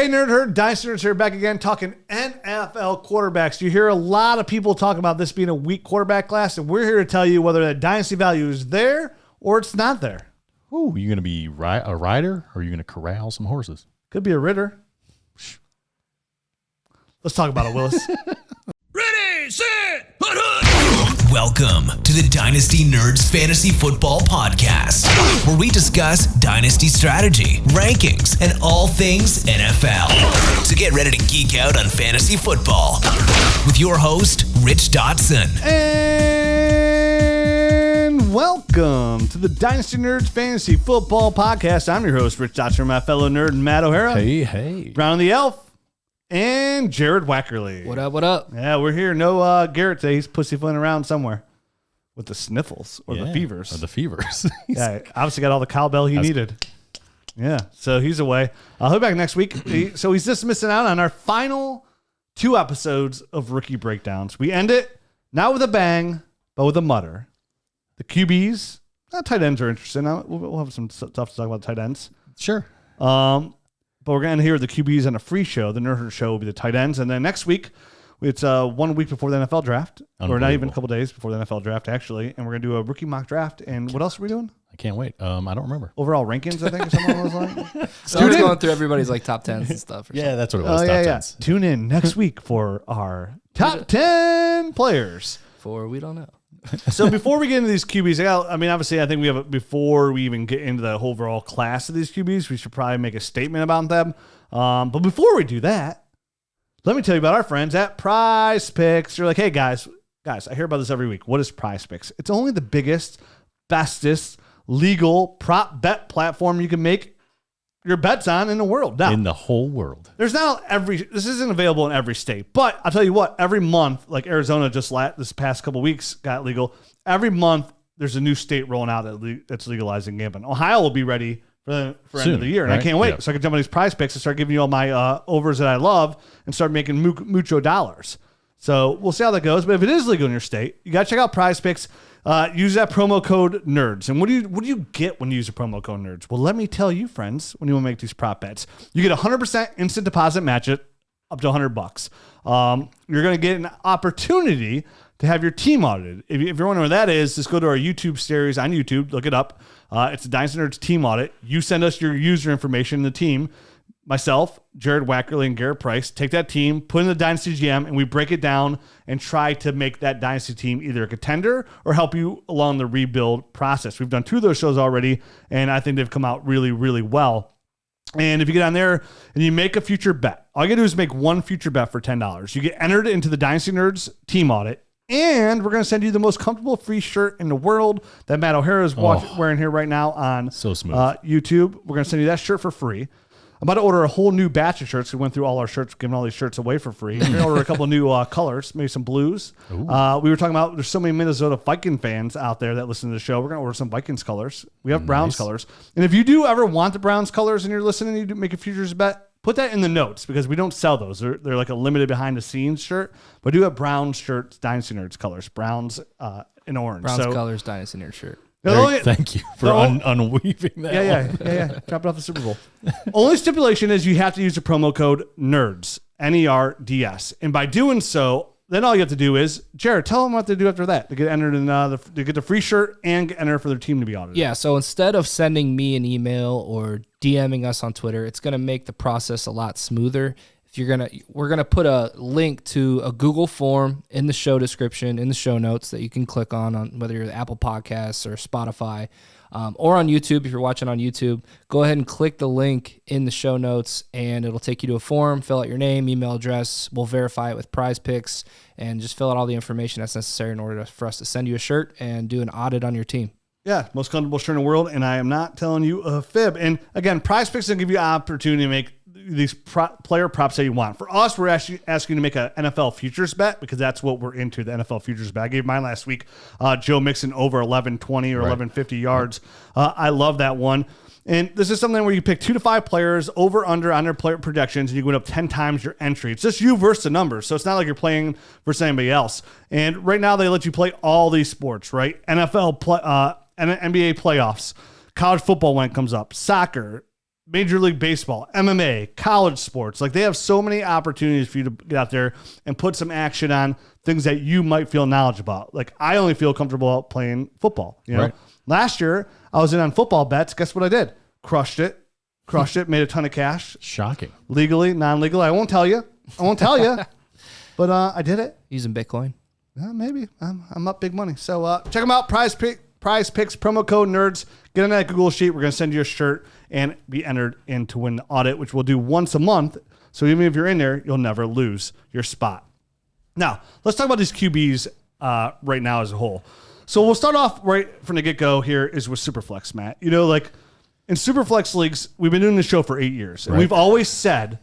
Hey, Nerd Herd, Dynasty Nerds here, back again, talking NFL quarterbacks. You hear a lot of people talk about this being a weak quarterback class, and we're here to tell you whether that dynasty value is there or it's not there. Ooh, you going to be a rider, or are you going to corral some horses? Could be a Ridder. Let's talk about it, Willis. Ready, set, hut, hut. Welcome to the Dynasty Nerds Fantasy Football Podcast, where we discuss dynasty strategy, rankings, and all things NFL. So get ready to geek out on fantasy football with your host, Rich Dotson. And welcome to the Dynasty Nerds Fantasy Football Podcast. I'm your host, Rich Dotson, my fellow nerd, Matt O'Hara. Hey. Brown the Elf. And Jared Wackerly. What up? Yeah, we're here. No Garrett today. He's pussyfooting around somewhere with the sniffles or the fevers. Or the fevers. Yeah, obviously got all the cowbell he needed. Yeah, so he's away. He'll be back next week. So he's just missing out on our final 2 episodes of Rookie Breakdowns. We end it not with a bang, but with a mutter. The QBs, tight ends are interesting. We'll have some stuff to talk about tight ends. Sure. But we're going to hear the QBs on a free show. The Nerd Show will be the tight ends. And then next week, it's 1 week before the NFL draft. Or not even a couple days before the NFL draft, actually. And we're going to do a rookie mock draft. And what else are we doing? I can't wait. I don't remember. Overall rankings, I think, or something along those lines. So we're going through everybody's top 10s and stuff. Yeah, that's what it was. Oh, top yeah. 10s. Tune in next week for our top 10 players. For we don't know. So before we get into these QBs, obviously, I think before we even get into the overall class of these QBs, we should probably make a statement about them. But before we do that, let me tell you about our friends at Prize Picks. You're like, hey, guys, I hear about this every week. What is Prize Picks? It's only the biggest, bestest, legal prop bet platform you can make your bets on in the world. Now, in the whole world. this isn't available in every state, but I'll tell you what, every month, like Arizona this past couple weeks got legal. Every month there's a new state rolling out that's legalizing gambling. Ohio will be ready for Soon, end of the year, and right? I can't wait. Yeah. So I can jump on these Prize Picks and start giving you all my overs that I love and start making mucho dollars. So we'll see how that goes. But if it is legal in your state, you got to check out Prize Picks. Use that promo code NERDS. And what do you get when you use a promo code NERDS? Well, let me tell you, friends, when you want to make these prop bets, you get 100% instant deposit match it up to $100. You're going to get an opportunity to have your team audited. If you're wondering what that is, just go to our YouTube series on YouTube. Look it up. It's the Dynasty Nerds team audit. You send us your user information in the team. Myself, Jared Wackerly, and Garrett Price take that team, put in the Dynasty GM, and we break it down and try to make that Dynasty team either a contender or help you along the rebuild process. We've done 2 of those shows already, and I think they've come out really, really well. And if you get on there and you make a future bet, all you got to do is make one future bet for $10. You get entered into the Dynasty Nerds team audit, and we're going to send you the most comfortable free shirt in the world that Matt O'Hara is wearing here right now on So smooth. YouTube. We're going to send you that shirt for free. I'm about to order a whole new batch of shirts. We went through all our shirts, giving all these shirts away for free. We're going to order a couple of new colors, maybe some blues. We were talking about there's so many Minnesota Viking fans out there that listen to the show. We're going to order some Vikings colors. We have Browns colors. And if you do ever want the Browns colors and you're listening, you do make a futures bet, put that in the notes because we don't sell those. They're like a limited behind the scenes shirt. But I do have Browns shirts, Dynasty Nerds colors, Browns in orange. Browns colors, Dynasty Nerd shirt. Thank you for unweaving that. Yeah. Dropped off the Super Bowl. Only stipulation is you have to use the promo code NERDS, NERDS. And by doing so, then all you have to do is, Jared, tell them what to do after that to get entered in to get the free shirt and get entered for their team to be audited. Yeah, so instead of sending me an email or DMing us on Twitter, it's going to make the process a lot smoother. We're gonna put a link to a Google form in the show description, in the show notes that you can click on whether you're Apple Podcasts or Spotify, or on YouTube. If you're watching on YouTube, go ahead and click the link in the show notes, and it'll take you to a form. Fill out your name, email address. We'll verify it with Prize Picks, and just fill out all the information that's necessary in order for us to send you a shirt and do an audit on your team. Yeah, most comfortable shirt in the world, and I am not telling you a fib. And again, Prize Picks will give you an opportunity to make these player props that you want. For us, we're actually asking you to make an NFL futures bet because that's what we're into, the NFL futures bet. I gave mine last week. Joe Mixon over 1120 or 1150 yards. I love that one. And this is something where you pick 2 to 5 players over under on their player projections, and you win up 10 times your entry. It's just you versus the numbers, so it's not like you're playing versus anybody else. And right now they let you play all these sports, right? NFL, NBA playoffs, college football when it comes up, soccer, Major League Baseball, MMA, college sports. Like they have so many opportunities for you to get out there and put some action on things that you might feel knowledge about. Like I only feel comfortable playing football. You know, Right. Last year I was in on football bets. Guess what I did? Crushed it, made a ton of cash. Shocking. Legally, non-legally. I won't tell you. But I did it. Using Bitcoin. Maybe. I'm up big money. So check them out. Prize Picks, promo code NERDS. Get on that Google sheet. We're going to send you a shirt and be entered in to win the audit, which we'll do once a month. So even if you're in there, you'll never lose your spot. Now, let's talk about these QBs right now as a whole. So we'll start off right from the get-go here is with Superflex, Matt. You know, like in Superflex leagues, we've been doing this show for 8 years. And we've always said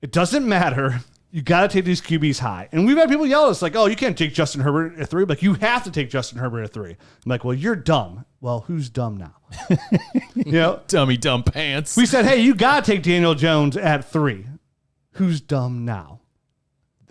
it doesn't matter. You got to take these QBs high. And we've had people yell at us like, oh, you can't take Justin Herbert at 3. Like, you have to take Justin Herbert at 3. I'm like, well, you're dumb. Well, who's dumb now? You know, Dummy dumb pants. we said, hey, you got to take Daniel Jones at 3. Who's dumb now?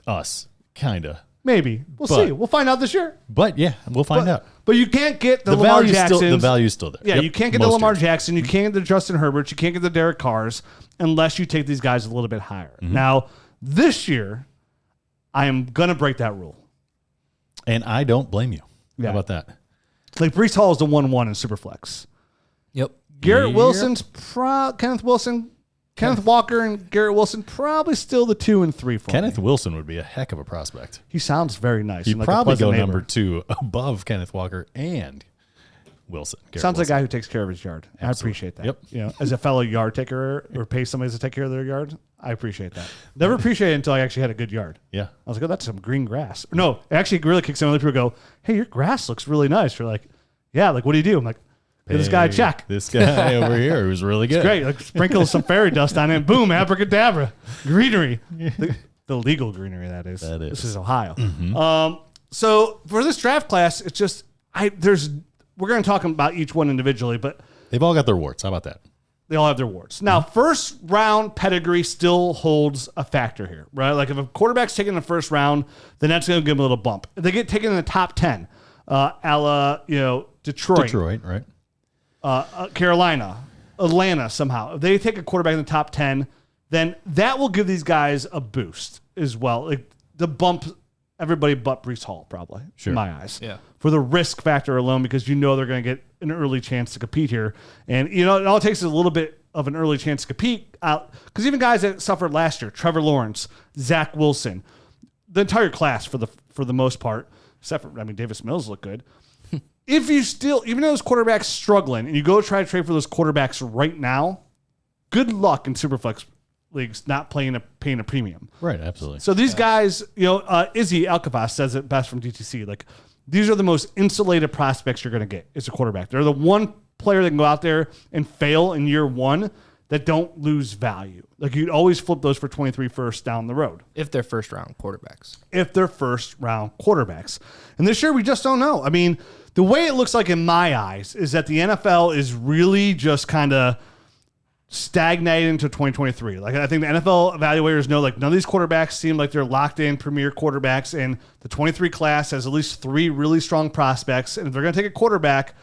Us. Kind of. Maybe. We'll see. We'll find out this year. But yeah, we'll find out. But you can't get the Lamar Jackson. The value's still there. Yeah, Yep, you can't get the most Lamar years. Jackson. You can't get the Justin Herberts. You can't get the Derek Carrs unless you take these guys a little bit higher. Mm-hmm. Now, this year, I am going to break that rule. And I don't blame you. Yeah. How about that? Like, Breece Hall is the 1-1 in Superflex. Yep. Garrett Wilson's Kenneth Walker and Garrett Wilson probably still the 2 and 3 for Kenneth me. Wilson would be a heck of a prospect. He sounds very nice. He'd and like a probably pleasant go neighbor. number 2 above Kenneth Walker and Wilson. Garrett Sounds like a Wilson. guy who takes care of his yard. Absolutely. I appreciate that. Yep. You know, as a fellow yard taker or pay somebody to take care of their yard, I appreciate that. Never appreciated it until I actually had a good yard. Yeah. I was like, oh, that's some green grass. No, it actually really kicks in. Other people go, hey, your grass looks really nice. You're like, yeah, like, what do you do? I'm like, hey, this guy a check. This guy over here who's really good. Great. Like, sprinkle some fairy dust on it, and boom, abracadabra. Greenery. The legal greenery, that is. That is. This is Ohio. So for this draft class, it's just, we're going to talk about each one individually, but They've all got their warts. How about that? they all have their warts. Now, first round pedigree still holds a factor here, right? Like if a quarterback's taken in the first round, then that's going to give them a little bump. If they get taken in the top 10, Detroit, right? Carolina, Atlanta somehow. If they take a quarterback in the top 10, then that will give these guys a boost as well. Like the bump everybody but Breece Hall, probably, Sure. in my eyes. Yeah. For the risk factor alone, because you know they're going to get an early chance to compete here. And, you know, it all takes is a little bit of an early chance to compete out. Because even guys that suffered last year, Trevor Lawrence, Zach Wilson, the entire class for the most part, except for, Davis Mills looked good. If you still, even though those quarterbacks struggling, and you go try to trade for those quarterbacks right now, good luck in Superflex leagues not paying a premium. Right, absolutely. So these guys, Izzy Alcavas says it best from DTC. Like, these are the most insulated prospects you're going to get as a quarterback. They're the one player that can go out there and fail in year one that don't lose value. Like, you'd always flip those for 23 first down the road. If they're first round quarterbacks. If they're first round quarterbacks. And this year, we just don't know. I mean, the way it looks like in my eyes is that the NFL is really just kind of stagnated into 2023. Like, I think the NFL evaluators know, like, none of these quarterbacks seem like they're locked in premier quarterbacks, and the 23 class has at least 3 really strong prospects. And if they're going to take a quarterback,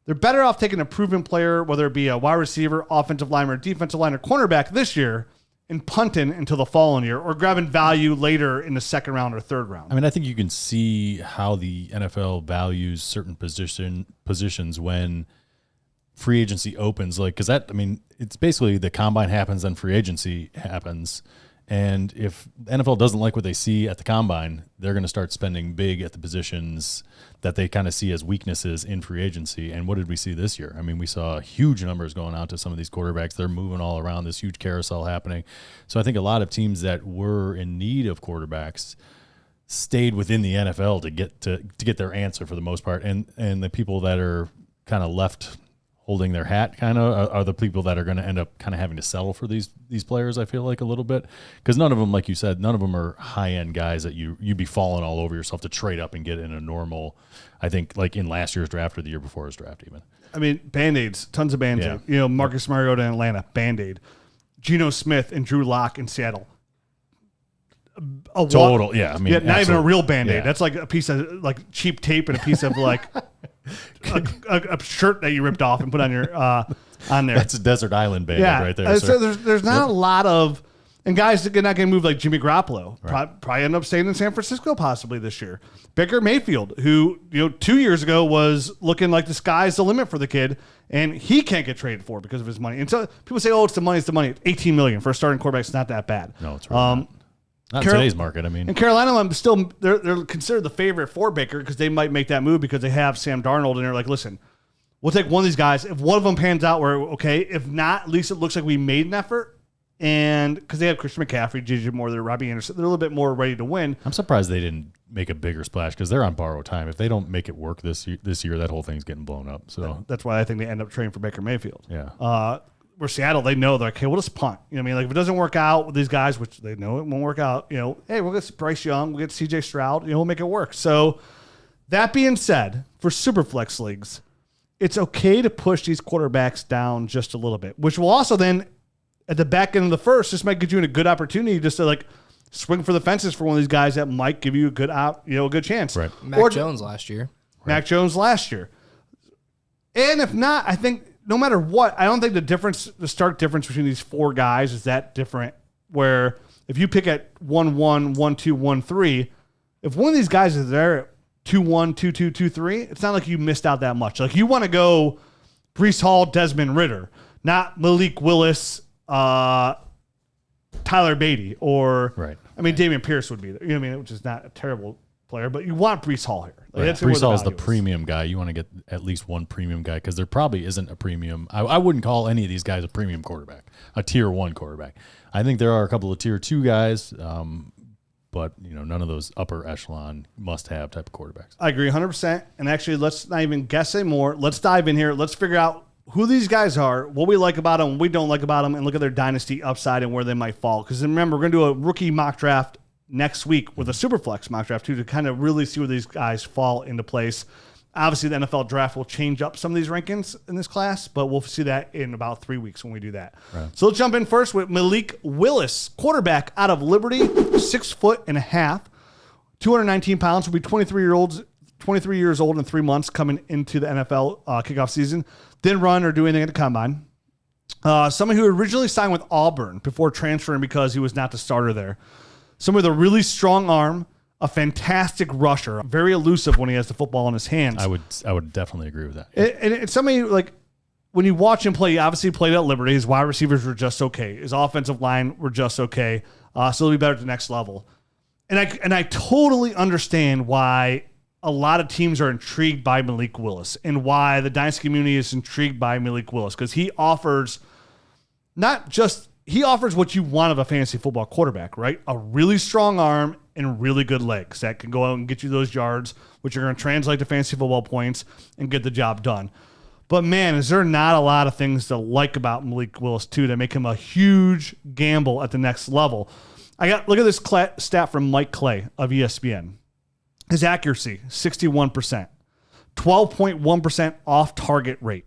they're better off taking a proven player, whether it be a wide receiver, offensive lineman, or defensive line, or cornerback this year, and punting until the following year, or grabbing value later in the second round or third round. I mean, I think you can see how the NFL values certain positions when free agency opens, like, because it's basically the combine happens, then free agency happens. And if the NFL doesn't like what they see at the combine, they're going to start spending big at the positions that they kind of see as weaknesses in free agency. And what did we see this year? I mean, we saw huge numbers going out to some of these quarterbacks. They're moving all around, this huge carousel happening. So I think a lot of teams that were in need of quarterbacks stayed within the NFL to get their answer for the most part. And the people that are kind of left holding their hat kind of are the people that are going to end up kind of having to settle for these players, I feel like, a little bit, because none of them, like you said, none of them are high-end guys that you'd be falling all over yourself to trade up and get in a normal, I think, like in last year's draft or the year before his draft even. I mean, Band-Aids, tons of Band-Aids. Yeah. Marcus Mariota in Atlanta, Band-Aid. Geno Smith and Drew Lock in Seattle. Total, yeah. I mean, not even a absolutely. real Band-Aid. Yeah. That's like a piece of like cheap tape and a piece of like a shirt that you ripped off and put on your on there. That's a desert island band right there. So there's not a lot of, and guys that are not going to move like Jimmy Garoppolo. Probably end up staying in San Francisco possibly this year. Baker Mayfield, who 2 years ago was looking like the sky's the limit for the kid, and he can't get traded for because of his money. And so people say, "Oh, it's the money. It's the money." $18 million for a starting quarterback is not that bad. No, it's really not in today's market. I mean, in Carolina, I'm still they're considered the favorite for Baker because they might make that move because they have Sam Darnold, and they're like, "Listen, we'll take one of these guys. If one of them pans out, we're okay. If not, at least it looks like we made an effort." And because they have Christian McCaffrey, J.J. Moore, they're Robbie Anderson, they're a little bit more ready to win. I'm surprised they didn't make a bigger splash because they're on borrowed time. If they don't make it work this year, that whole thing's getting blown up. So that's why I think they end up trading for Baker Mayfield. Yeah. Where Seattle, they know they're like, hey, we'll just punt. You know what I mean? Like if it doesn't work out with these guys, which they know it won't work out, hey, we'll get Bryce Young, we'll get CJ Stroud, we'll make it work. So that being said, for Superflex leagues, it's okay to push these quarterbacks down just a little bit, which will also then at the back end of the first, this might get you in a good opportunity just to like swing for the fences for one of these guys that might give you a good a good chance. Right. Mac Jones last year. Mac Jones last year. And if not, I think no matter what, I don't think the stark difference between these four guys is that different. Where if you pick at 1-1, 1-2, 1-3, if one of these guys is there at 2-1, 2-2, 2-3, it's not like you missed out that much. Like you want to go Breece Hall, Desmond Ridder, not Malik Willis, Tyler Beatty, or right. I mean, Dameon Pierce would be there. You know what I mean? Which is not a terrible player, but you want Breece Hall here. Like, right. Breece Hall is the premium guy. You want to get at least one premium guy because there probably isn't a premium. I wouldn't call any of these guys a premium quarterback, a tier 1 quarterback. I think there are a couple of tier 2 guys, but none of those upper echelon must-have type of quarterbacks. I agree 100%. And actually, let's not even guess anymore. Let's dive in here. Let's figure out who these guys are, what we like about them, what we don't like about them, and look at their dynasty upside and where they might fall. Because remember, we're going to do a rookie mock draft next week with a Superflex mock draft too to kind of really see where these guys fall into place. Obviously, the NFL draft will change up some of these rankings in this class, but we'll see that in about 3 weeks when we do that. Right. So let's jump in first with Malik Willis, quarterback out of Liberty, 6 foot and a half, 219 pounds, will be 23 years old in 3 months coming into the NFL kickoff season. Didn't run or do anything at the combine. Someone who originally signed with Auburn before transferring because he was not the starter there. Someone with a really strong arm, a fantastic rusher, very elusive when he has the football in his hands. I would definitely agree with that. And it's somebody like when you watch him play, he obviously played at Liberty. His wide receivers were just okay. His offensive line were just okay. So he'll be better at the next level. And I totally understand why a lot of teams are intrigued by Malik Willis and why the Dynasty community is intrigued by Malik Willis because he offers what you want of a fantasy football quarterback, right? A really strong arm and really good legs that can go out and get you those yards, which are going to translate to fantasy football points and get the job done. But man, is there not a lot of things to like about Malik Willis too that make him a huge gamble at the next level? Look at this stat from Mike Clay of ESPN. His accuracy, 61%, 12.1% off-target rate,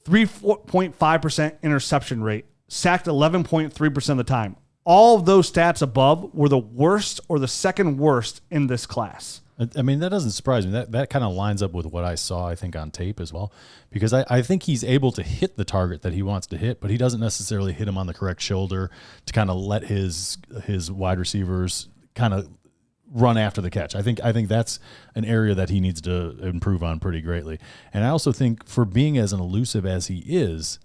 3.5% interception rate, sacked 11.3% of the time. All of those stats above were the worst or the second worst in this class. I mean, that doesn't surprise me. That kind of lines up with what I saw, I think, on tape as well. Because I think he's able to hit the target that he wants to hit, but he doesn't necessarily hit him on the correct shoulder to kind of let his wide receivers kind of run after the catch. I think that's an area that he needs to improve on pretty greatly. And I also think for being as elusive as he is,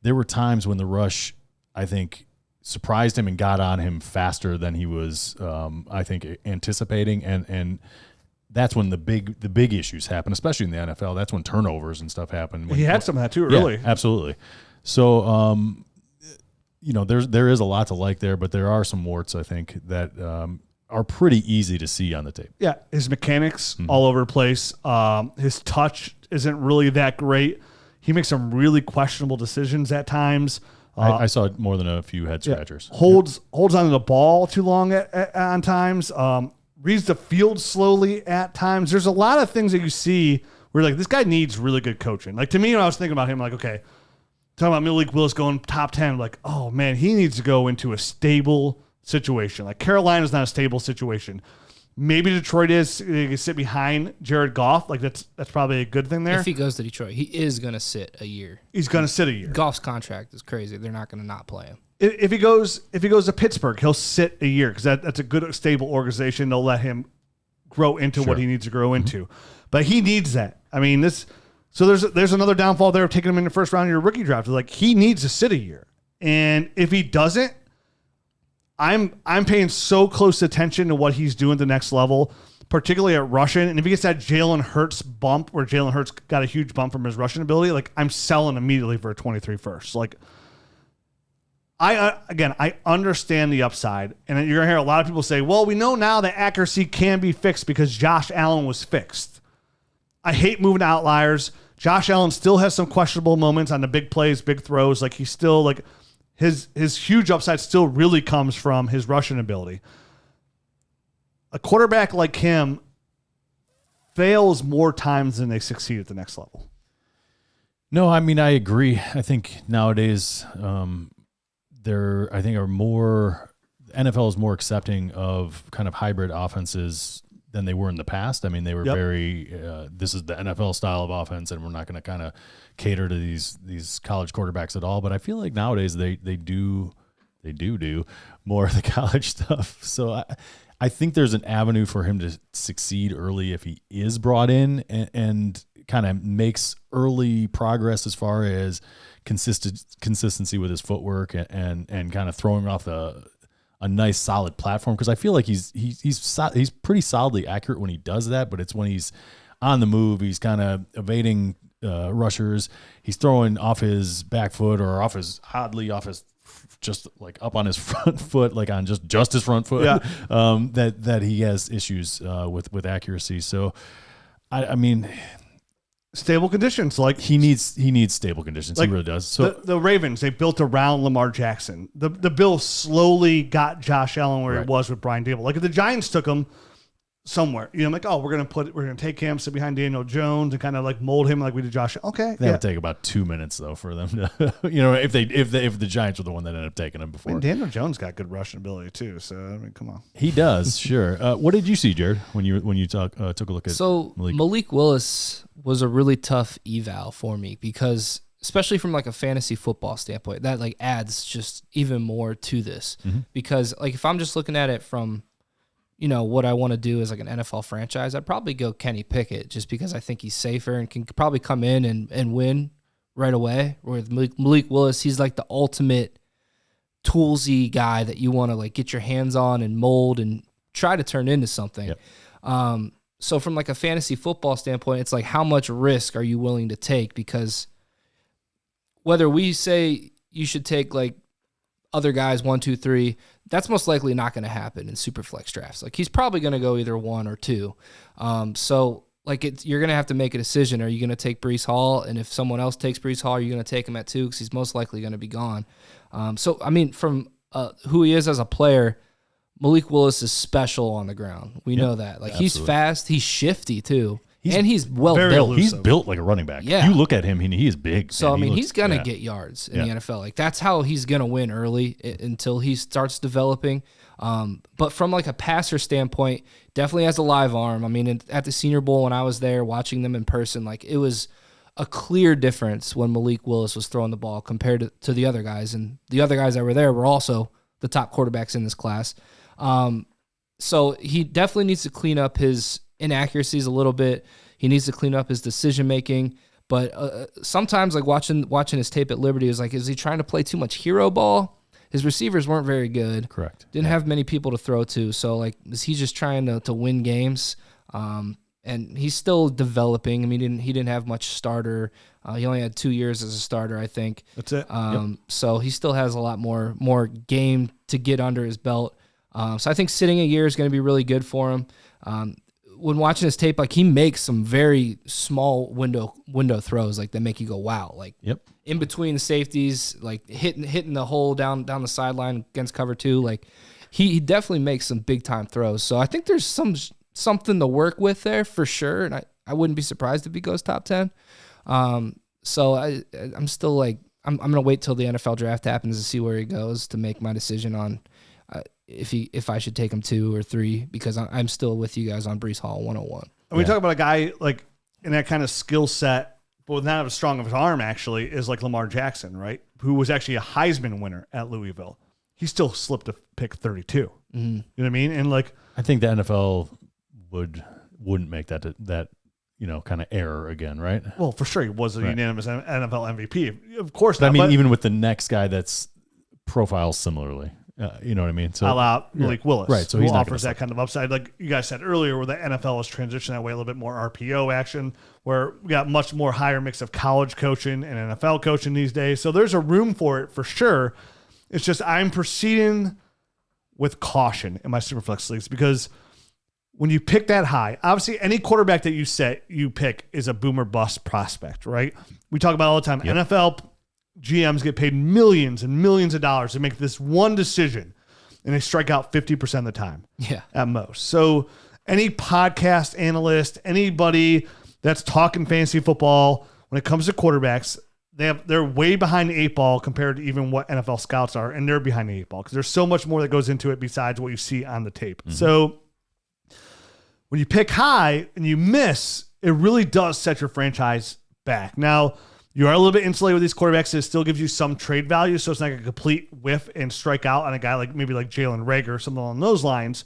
there were times when the rush, I think, surprised him and got on him faster than he was, I think, anticipating. And that's when the big issues happen, especially in the NFL. That's when turnovers and stuff happen. He had some of that too early. Yeah, absolutely. So, there is a lot to like there, but there are some warts, I think, that are pretty easy to see on the tape. Yeah, his mechanics all over the place. His touch isn't really that great. He makes some really questionable decisions at times. I saw more than a few head scratchers. Holds onto the ball too long on times. Reads the field slowly at times. There's a lot of things that you see where like this guy needs really good coaching. Like to me, when I was thinking about him, like okay, talking about Malik Willis going top 10, like oh man, he needs to go into a stable situation. Like Carolina's not a stable situation. Maybe Detroit is they can sit behind Jared Goff. Like that's probably a good thing there. If he goes to Detroit, he is going to sit a year. He's going to sit a year. Goff's contract is crazy. They're not going to not play him. If he goes to Pittsburgh, he'll sit a year because that's a good, stable organization. They'll let him grow into what he needs to grow into. But he needs that. I mean, so there's another downfall there of taking him in the first round of your rookie draft. Like he needs to sit a year. And if he doesn't, I'm paying so close attention to what he's doing at the next level, particularly at rushing. And if he gets that Jalen Hurts bump where Jalen Hurts got a huge bump from his rushing ability, like I'm selling immediately for a 23 first. Like I understand the upside, and you're going to hear a lot of people say, well, we know now that accuracy can be fixed because Josh Allen was fixed. I hate moving to outliers. Josh Allen still has some questionable moments on the big plays, big throws. Like he's still like his huge upside still really comes from his rushing ability. A quarterback like him fails more times than they succeed at the next level. No, I mean, I agree. I think nowadays, NFL is more accepting of kind of hybrid offenses than they were in the past. I mean, they were very, this is the NFL style of offense, and we're not going to kind of cater to these college quarterbacks at all. But I feel like nowadays they do more of the college stuff. So I think there's an avenue for him to succeed early if he is brought in and kind of makes early progress as far as consistency with his footwork and kind of throwing off a nice solid platform, because I feel like he's pretty solidly accurate when he does that, but it's when he's on the move, he's kind of evading rushers, he's throwing off his back foot or off his just like up on his front foot, like on just his front foot, that he has issues with accuracy. So I mean, stable conditions. Like he needs stable conditions. Like, he really does. So the Ravens, they built around Lamar Jackson. The Bills slowly got Josh Allen where it was with Brian Dable. Like if the Giants took him somewhere, I'm like, oh, we're gonna take him, sit behind Daniel Jones and kind of like mold him like we did Josh. Okay, that would take about 2 minutes though for them to, if the Giants were the one that ended up taking him before. I mean, Daniel Jones got good rushing ability too. So I mean, come on, he does. Sure. What did you see, Jared, when you took a look at? So Malik Willis was a really tough eval for me because, especially from like a fantasy football standpoint, that like adds just even more to this because like if I'm just looking at it from what I want to do is like an NFL franchise, I'd probably go Kenny Pickett just because I think he's safer and can probably come in and win right away. With Malik Willis, he's like the ultimate toolsy guy that you want to like get your hands on and mold and try to turn into something. Yep. So from like a fantasy football standpoint, it's like how much risk are you willing to take? Because whether we say you should take like other guys 1, 2, 3, that's most likely not going to happen in super flex drafts. Like he's probably going to go either 1 or 2. So like you're going to have to make a decision. Are you going to take Breece Hall? And if someone else takes Breece Hall, are you going to take him at 2? Because he's most likely going to be gone. So I mean, from who he is as a player, Malik Willis is special on the ground. We know that. Like he's fast, he's shifty too. And he's well built. Elusive. He's built like a running back. Yeah. You look at him, he is big. So, I mean, he's going to get yards in the NFL. Like, that's how he's going to win early until he starts developing. But from, like, a passer standpoint, definitely has a live arm. I mean, at the Senior Bowl when I was there watching them in person, like, it was a clear difference when Malik Willis was throwing the ball compared to the other guys. And the other guys that were there were also the top quarterbacks in this class. So he definitely needs to clean up his inaccuracies a little bit. He needs to clean up his decision making. But sometimes, like watching his tape at Liberty, is like, is he trying to play too much hero ball? His receivers weren't very good. Correct. Didn't have many people to throw to. So like, is he just trying to win games? And he's still developing. I mean, he didn't have much starter. He only had 2 years as a starter, I think. That's it. So he still has a lot more game to get under his belt. So I think sitting a year is going to be really good for him. When watching his tape, like he makes some very small window throws, like that make you go, wow. Like in between the safeties, like hitting the hole down the sideline against cover 2. Like he definitely makes some big time throws. So I think there's something to work with there for sure. And I wouldn't be surprised if he goes top 10. So I'm still like, I'm going to wait till the NFL draft happens to see where he goes to make my decision on if I should take him 2 or 3, because I'm still with you guys on Breece Hall 101. And we talk about a guy like in that kind of skill set, but not as strong of his arm actually, is like Lamar Jackson, right? Who was actually a Heisman winner at Louisville. He still slipped to pick 32. Mm-hmm. You know what I mean? And like, I think the NFL wouldn't make that kind of error again, right? Well, for sure, he was a unanimous NFL MVP. Of course but not. I mean, even with the next guy that's profiled similarly, you know what I mean? So Malik Willis, right? So who he offers that kind of upside, like you guys said earlier, where the NFL has transitioned that way, a little bit more RPO action, where we got much more higher mix of college coaching and NFL coaching these days. So there's a room for it for sure. It's just I'm proceeding with caution in my Superflex leagues because when you pick that high, obviously any quarterback that you pick is a boomer bust prospect, right? We talk about all the time. Yep. NFL GMs get paid millions and millions of dollars to make this one decision, and they strike out 50% of the time at most. So any podcast analyst, anybody that's talking fantasy football, when it comes to quarterbacks, they're way behind the 8 ball compared to even what NFL scouts are, and they're behind the 8 ball because there's so much more that goes into it besides what you see on the tape. Mm-hmm. So when you pick high and you miss, it really does set your franchise back. Now, you are a little bit insulated with these quarterbacks. It still gives you some trade value, so it's not a complete whiff and strike out on a guy like maybe like Jalen Reagor or something along those lines.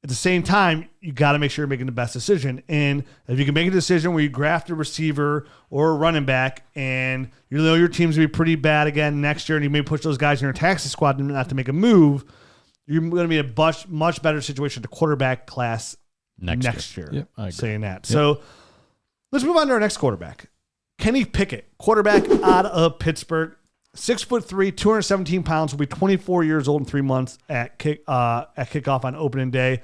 At the same time, you got to make sure you're making the best decision. And if you can make a decision where you graft a receiver or a running back and you know your team's going to be pretty bad again next year and you may push those guys in your taxi squad not to make a move, you're going to be in a much better situation to quarterback class next year. Yep, I agree. Saying that. Yep. So let's move on to our next quarterback. Kenny Pickett, quarterback out of Pittsburgh, 6'3", 217 pounds, will be 24 years old in 3 months at kickoff on opening day.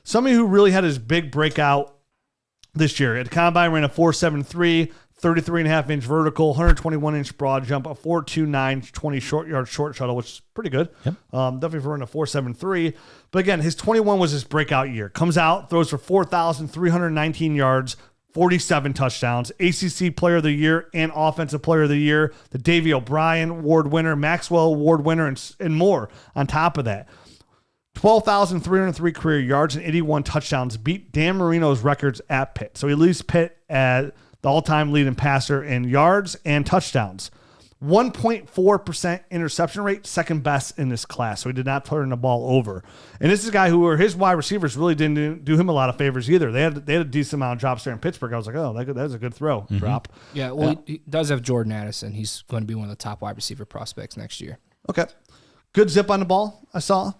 Somebody who really had his big breakout this year. At the Combine, ran a 4.73, 33.5-inch vertical, 121-inch broad jump, a 4.29, 20 short shuttle, which is pretty good. Yep. Definitely for running a 4.73. But again, his 21 was his breakout year. Comes out, throws for 4,319 yards, 47 touchdowns, ACC Player of the Year and Offensive Player of the Year, the Davey O'Brien Award winner, Maxwell Award winner, and more on top of that. 12,303 career yards and 81 touchdowns, beat Dan Marino's records at Pitt. So he leaves Pitt at the all-time leading passer in yards and touchdowns. 1.4% interception rate, second best in this class. So he did not turn the ball over. And this is a guy who his wide receivers really didn't do him a lot of favors either. They had a decent amount of drops there in Pittsburgh. I was like, oh, that's a good throw drop. Yeah, well, he does have Jordan Addison. He's going to be one of the top wide receiver prospects next year. Okay. Good zip on the ball, I saw.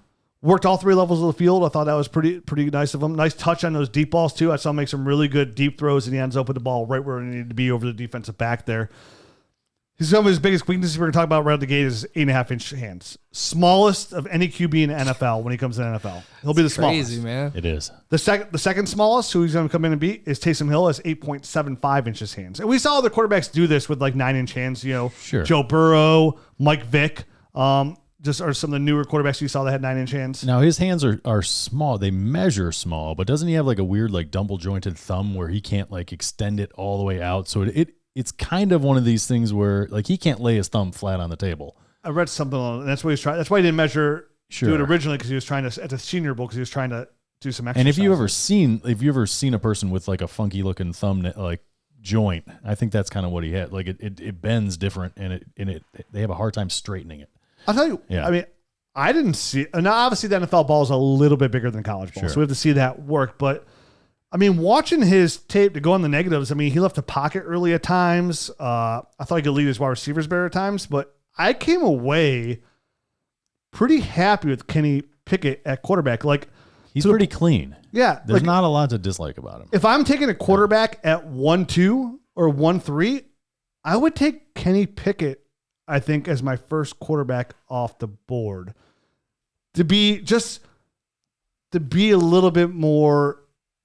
Worked all 3 levels of the field. I thought that was pretty nice of him. Nice touch on those deep balls, too. I saw him make some really good deep throws, and he ends up with the ball right where it needed to be over the defensive back there. Some of his biggest weaknesses we're going to talk about right out the gate is 8.5-inch hands. Smallest of any QB in the NFL when he comes to the NFL. He'll be the smallest. Crazy, man. It is. The second smallest, who he's going to come in and beat, is Taysom Hill, has 8.75 inches hands. And we saw other quarterbacks do this with like 9-inch hands. You know, sure. Joe Burrow, Mike Vick, just are some of the newer quarterbacks you saw that had 9-inch hands. Now his hands are small. They measure small, but doesn't he have like a weird like double jointed thumb where he can't like extend it all the way out? So it's kind of one of these things where like he can't lay his thumb flat on the table. I read something on it. That's what he's trying. That's why he didn't do it originally, because he was trying to at the Senior Bowl because he was trying to do some exercise. And if you ever seen a person with like a funky looking thumb like joint, I think that's kind of what he had. Like it bends different, and they have a hard time straightening it. I'll tell you. Yeah. I mean, I didn't see. Now, obviously, the NFL ball is a little bit bigger than college ball, so we have to see that work. But I mean, watching his tape, to go on the negatives, I mean, he left the pocket early at times. I thought he could lead his wide receivers better at times, but I came away pretty happy with Kenny Pickett at quarterback. Like, he's pretty clean. Yeah. There's not a lot to dislike about him. If I'm taking a quarterback at 1-2 or 1-3, I would take Kenny Pickett, I think, as my first quarterback off the board. To be a little bit more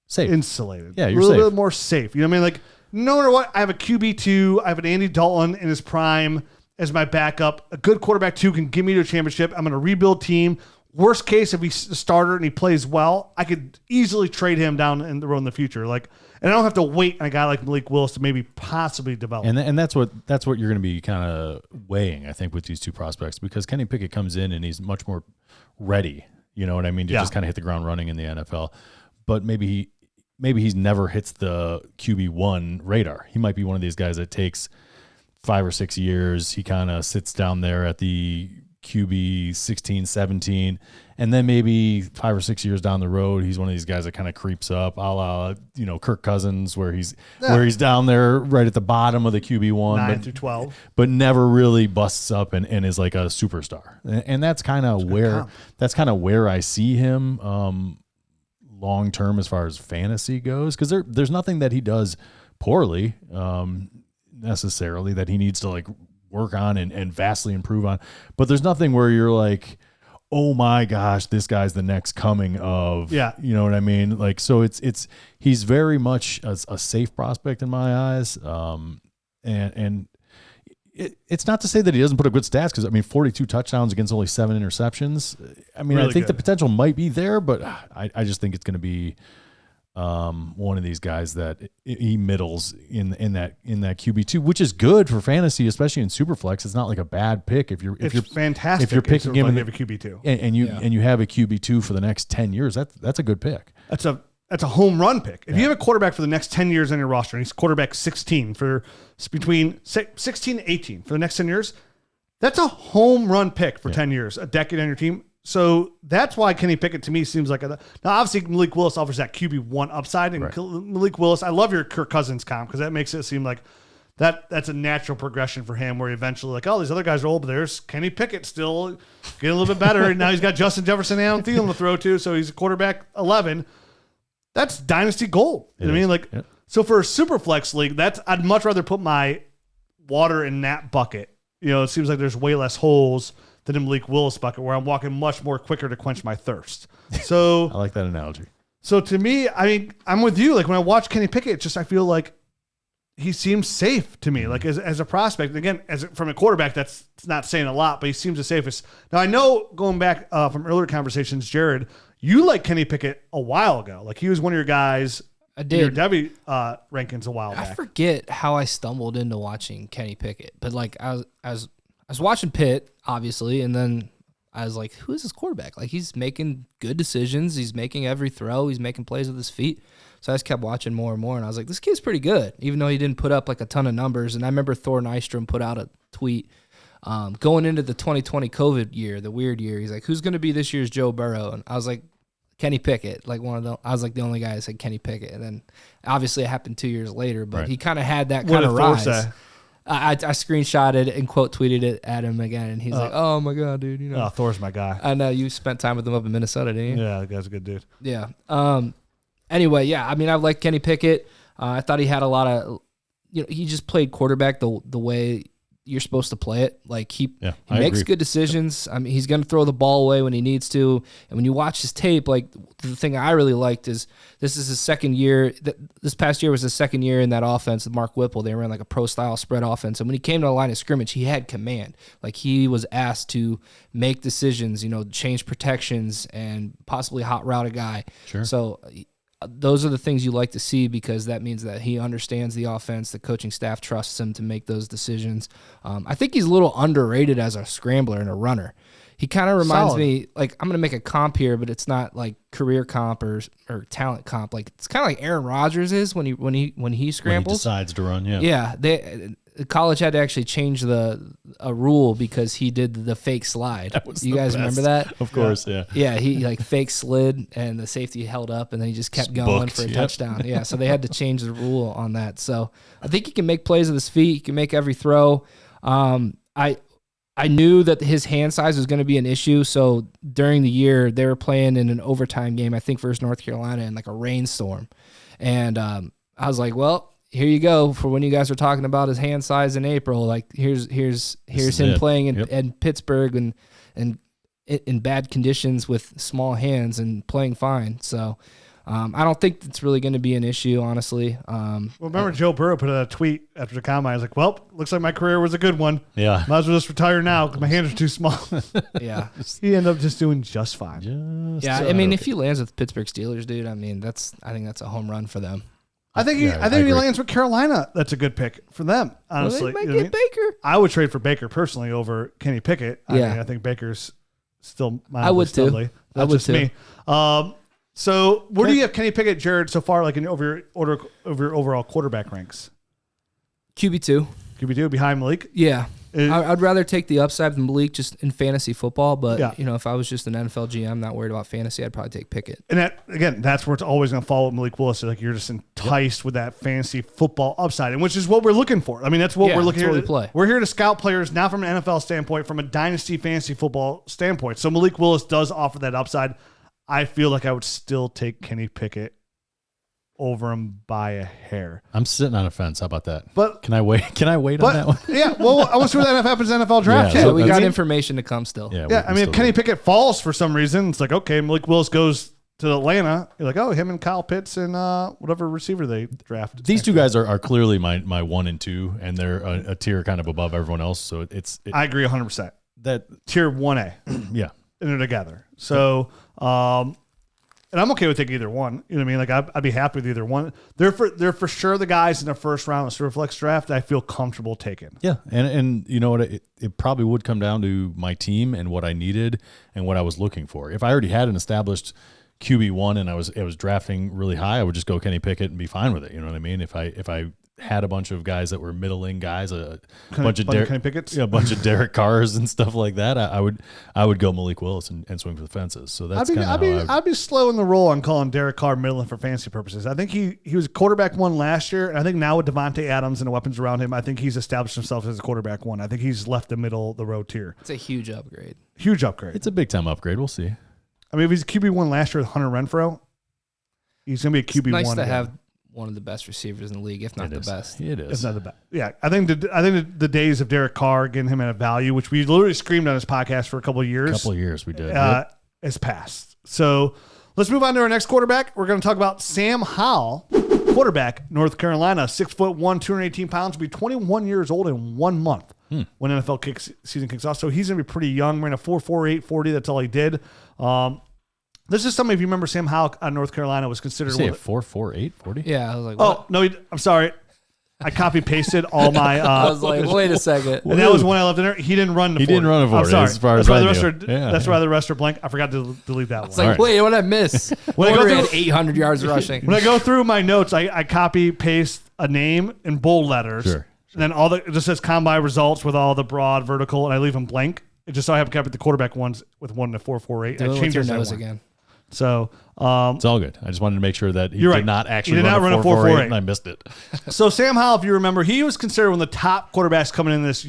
safe, insulated. Yeah, you're a little safe. bit more safe. You know what I mean? Like, no matter what, I have a QB2. I have an Andy Dalton in his prime as my backup. A good quarterback 2 can give me to a championship. I'm going to rebuild team. Worst case, if he's a starter and he plays well, I could easily trade him down in the road in the future. Like, and I don't have to wait on a guy like Malik Willis to maybe possibly develop. And that's what you're going to be kind of weighing, I think, with these two prospects, because Kenny Pickett comes in and he's much more ready. You know what I mean? To just kind of hit the ground running in the NFL. But maybe he's never hits the QB1 radar. He might be one of these guys that takes 5 or 6 years. He kind of sits down there at the QB 16, 17, and then maybe 5 or 6 years down the road, he's one of these guys that kind of creeps up, a la, Kirk Cousins, where he's down there right at the bottom of the QB1, 9 through 12, but never really busts up and is like a superstar. And that's kind of where I see him long term as far as fantasy goes, because there's nothing that he does poorly necessarily that he needs to like work on and vastly improve on, but there's nothing where you're like, oh my gosh, this guy's the next coming of, you know what I mean? Like, so he's very much a safe prospect in my eyes. And it's not to say that he doesn't put up good stats, because 42 touchdowns against only 7 interceptions. Really I think the potential might be there, but I just think it's going to be one of these guys that he middles in that QB2, which is good for fantasy, especially in Superflex. It's not like a bad pick if you're fantastic. If you're picking him and you have a QB2 and you have a QB2 for the next 10 years, that's a good pick. That's a home run pick. If you have a quarterback for the next 10 years on your roster, and he's quarterback 16 for between 16 and 18 for the next 10 years, that's a home run pick for 10 years, a decade on your team. So that's why Kenny Pickett to me seems like now obviously Malik Willis offers that QB1 upside, and Malik Willis, I love your Kirk Cousins comp, because that makes it seem like that's a natural progression for him, where eventually like, oh, these other guys are old, but there's Kenny Pickett still getting a little bit better. And now he's got Justin Jefferson and Allen Thielen to throw to, so he's a quarterback 11. That's dynasty gold. You know what I mean? Like, so for a super flex league, I'd much rather put my water in that bucket. It seems like there's way less holes than in Malik Willis bucket, where I'm walking much more quicker to quench my thirst. So I like that analogy. So to me, I'm with you. Like when I watch Kenny Pickett, I feel like he seems safe to me, like as a prospect. And again, from a quarterback, that's not saying a lot, but he seems the safest. Now I know, going back from earlier conversations, Jared, you liked Kenny Pickett a while ago. Like he was one of your guys. I did. Your Debbie rankings a while back. I forget how I stumbled into watching Kenny Pickett, but like I was watching Pitt, obviously, and then I was like, who is this quarterback? Like, he's making good decisions. He's making every throw. He's making plays with his feet. So I just kept watching more and more, and I was like, this kid's pretty good, even though he didn't put up like a ton of numbers. And I remember Thor Nystrom put out a tweet going into the 2020 COVID year, the weird year. He's like, who's going to be this year's Joe Burrow? And I was like, Kenny Pickett, I was like the only guy that said Kenny Pickett. And then obviously it happened 2 years later, but he kind of had that kind of rise. I screenshotted and quote tweeted it at him again, and he's like, "Oh my god, dude! Oh, Thor's my guy." I know you spent time with him up in Minnesota, didn't you? Yeah, that guy's a good dude. Yeah. Anyway, yeah. I like Kenny Pickett. I thought he had a lot of, he just played quarterback the way you're supposed to play it. Like he makes good decisions. He's going to throw the ball away when he needs to. And when you watch his tape, like the thing I really liked is this is his second year. This past year was his second year in that offense with Mark Whipple. They ran like a pro style spread offense. And when he came to the line of scrimmage, he had command. Like he was asked to make decisions, change protections and possibly hot route a guy. Sure. So those are the things you like to see, because that means that he understands the offense. The coaching staff trusts him to make those decisions. I think he's a little underrated as a scrambler and a runner. He kind of reminds me, like, I'm going to make a comp here, but it's not like career comp or talent comp. Like it's kind of like Aaron Rodgers is when he scrambles. When he decides to run, yeah. College had to actually change a rule because he did the fake slide. You guys remember that? Of course, yeah. Yeah, he like fake slid and the safety held up and then he just kept going for a touchdown. Yeah, so they had to change the rule on that. So I think he can make plays with his feet. He can make every throw. I knew that his hand size was going to be an issue. So during the year, they were playing in an overtime game, I think versus North Carolina, in like a rainstorm. And I was like, well, here you go for when you guys are talking about his hand size in April. Like here's him playing in Pittsburgh and in bad conditions with small hands and playing fine. So I don't think it's really going to be an issue, honestly. Well, remember Joe Burrow put a tweet after the combine. I was like, well, looks like my career was a good one. Yeah. Might as well just retire now because my hands are too small. Yeah. He ended up just doing just fine. If he lands with Pittsburgh Steelers, dude, I think that's a home run for them. I think he lands with Carolina. That's a good pick for them, honestly. Well, they might get Baker. I would trade for Baker personally over Kenny Pickett. I think Baker's still I would too. That's I would just too. me. So where do you have Kenny Pickett, Jared, so far, like in over your overall quarterback ranks? QB2. QB2 behind Malik? Yeah. It- I'd rather take the upside than Malik just in fantasy football, but Yeah. if I was just an NFL GM, not worried about fantasy, I'd probably take Pickett. And that, again, that's where it's always going to fall with Malik Willis. Like you're just enticed with that fantasy football upside, and which is what we're looking for. I mean, that's what we're looking that's here. what we play. We're here to scout players, not from an NFL standpoint, from a dynasty fantasy football standpoint. So Malik Willis does offer that upside. I feel like I would still take Kenny Pickett over him by a hair. I'm sitting on a fence. How about that? But Can I wait? Can I wait on that one? yeah, well, I want to see what that happens in the NFL draft. Yeah, yet. So we I got mean- information to come still. Yeah. Yeah, I mean, if Kenny Pickett falls for some reason, it's like, okay, Malik Willis goes to Atlanta. You're like, oh, him and Kyle Pitts and whatever receiver they draft. These two guys are clearly my 1 and 2, and they're a tier kind of above everyone else. So I agree 100%. that Tier 1A, yeah. and they're together. So, and I'm okay with taking either one. You know what I mean? Like, I'd be happy with either one. They're for sure the guys in the first round of Superflex draft that I feel comfortable taking. Yeah, and you know what? It probably would come down to my team and what I needed and what I was looking for. If I already had an established QB1 and I was drafting really high, I would just go Kenny Pickett and be fine with it. You know what I mean? If I had a bunch of guys that were middling guys, bunch of Kenny Pickett's? a bunch of Derek Carrs and stuff like that, I would go Malik Willis and swing for the fences. So that's kind of I'd be slow in the roll on calling Derek Carr middling for fantasy purposes. I think he was quarterback 1 last year, and I think now with Devontae Adams and the weapons around him, I think he's established himself as a quarterback 1. I think he's left the middle of the road tier. It's a huge upgrade. Huge upgrade. it's a big time upgrade. We'll see. I mean, if he's QB1 last year with Hunter Renfro, he's going to be a QB1. Nice to again. have one of the best receivers in the league, if not the best. It It's is. not the best. Yeah, I think the days of Derek Carr getting him at a value, which we literally screamed on his podcast for a couple of years, We did. has passed. So let's move on to our next quarterback. We're going to talk about Sam Howell, quarterback, North Carolina, 6'1", 218 pounds, will be 21 years old in 1 month when NFL season kicks off. So he's going to be pretty young. Ran a 4.48 40. That's all he did. This is something, if you remember, Sam Howell out of North Carolina was considered Say one a of the- 4.48 40. Yeah, I was like, what? Oh, no, I'm sorry. I copy pasted all my. I was like, wait a second. And that was one I left in there. He didn't run the 40. He didn't run a 40, I'm sorry. as far that's as why I the knew. rest are, Yeah. That's why the rest are blank. I forgot to delete that It's one. like, wait, what did I miss? When I go Porter had through- 800 yards rushing. When I go through my notes, I copy paste a name in bold letters. Sure. And then it just says combine results with all the broad vertical, and I leave them blank. It just so I have kept the quarterback ones with 1 to 4.48. Do I it with changed your it to nose 1. again. So, It's all good. I just wanted to make sure that he You're did right. not He actually did not run a 4.48 4.48. and I missed it. So Sam Howell, if you remember, he was considered one of the top quarterbacks coming in this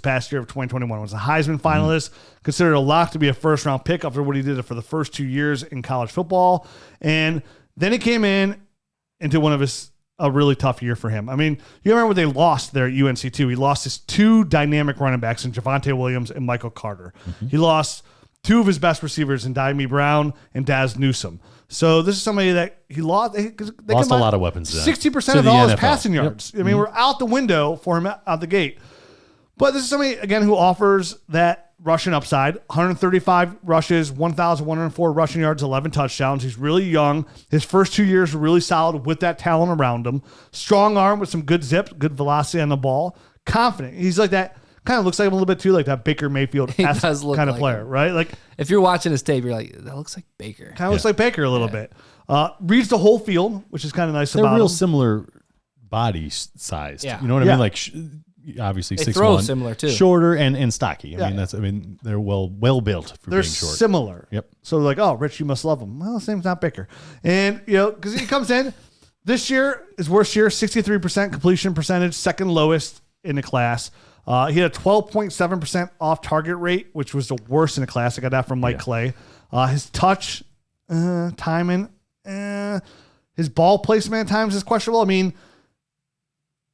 past year of 2021. Was a Heisman finalist, considered a lock to be a first-round pick after what he did for the first 2 years in college football. And then he came in into a really tough year for him. I mean, you remember what they lost there at UNC too. He lost his 2 dynamic running backs in Javonte Williams and Michael Carter. He lost 2 of his best receivers in Diami Brown and Daz Newsome. So this is somebody that he lost. They Lost a lot of weapons. 60% to of the all his NFL. passing Yep. yards. I mean, we're out the window for him out the gate. But this is somebody, again, who offers that rushing upside. 135 rushes, 1,104 rushing yards, 11 touchdowns. He's really young. His first 2 years were really solid with that talent around him. Strong arm with some good zip, good velocity on the ball. Confident. He's like that. Kind of looks like him a little bit too, like that Baker Mayfield does look kind of like player, him. right? Like If you're watching his tape, you're like, that looks like Baker. kind of looks like Baker a little bit. Reads the whole field, which is kind of nice They're about real him. similar body sized. Yeah. You know what I Yeah. mean? Like obviously They 6'1", throw similar, too. shorter and stocky. Yeah. I mean they're well built for They're being short. similar. Yep. So like, oh, Rich, you must love him. Well, his name's not Baker. And, because he comes in, this year, his worst year, 63% completion percentage, second lowest in the class. He had a 12.7% off-target rate, which was the worst in the class. I got that from Mike Clay. His touch, timing, his ball placement at times is questionable. I mean,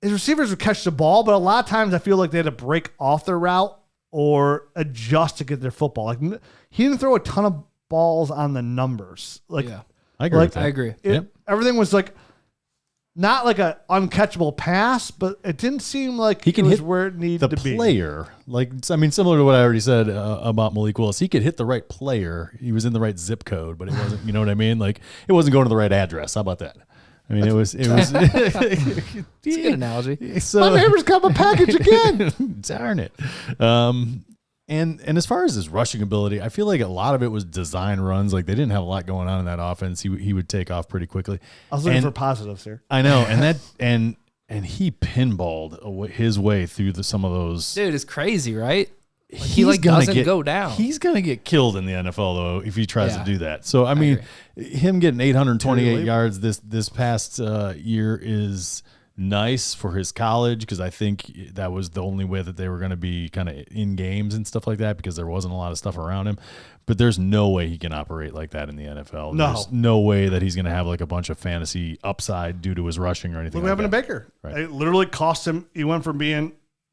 his receivers would catch the ball, but a lot of times I feel like they had to break off their route or adjust to get their football. Like he didn't throw a ton of balls on the numbers. Like Yeah. I agree. with that. I agree. everything was like not like a uncatchable pass, but it didn't seem like He can it was hit where it needed The to be. player, similar to what I already said about Malik Willis, he could hit the right player. He was in the right zip code, but it wasn't. You know what I mean? Like it wasn't going to the right address. How about that? I mean, it was. It's a good analogy. So, My neighbor's got my package again. darn it. And as far as his rushing ability, I feel like a lot of it was design runs. Like they didn't have a lot going on in that offense. He would take off pretty quickly. I was looking for positives here. I know, and he pinballed his way through some of those. Dude, it's crazy, right? He doesn't go down. He's gonna get killed in the NFL though if he tries to do that. So I mean, him getting 828 yards this past year is nice for his college, because I think that was the only way that they were going to be kind of in games and stuff like that, because there wasn't a lot of stuff around him. But there's no way he can operate like that in the NFL. No. There's no way that he's going to have like a bunch of fantasy upside due to his rushing or anything. Look what like happened to Baker. Right. It literally cost him. He went from getting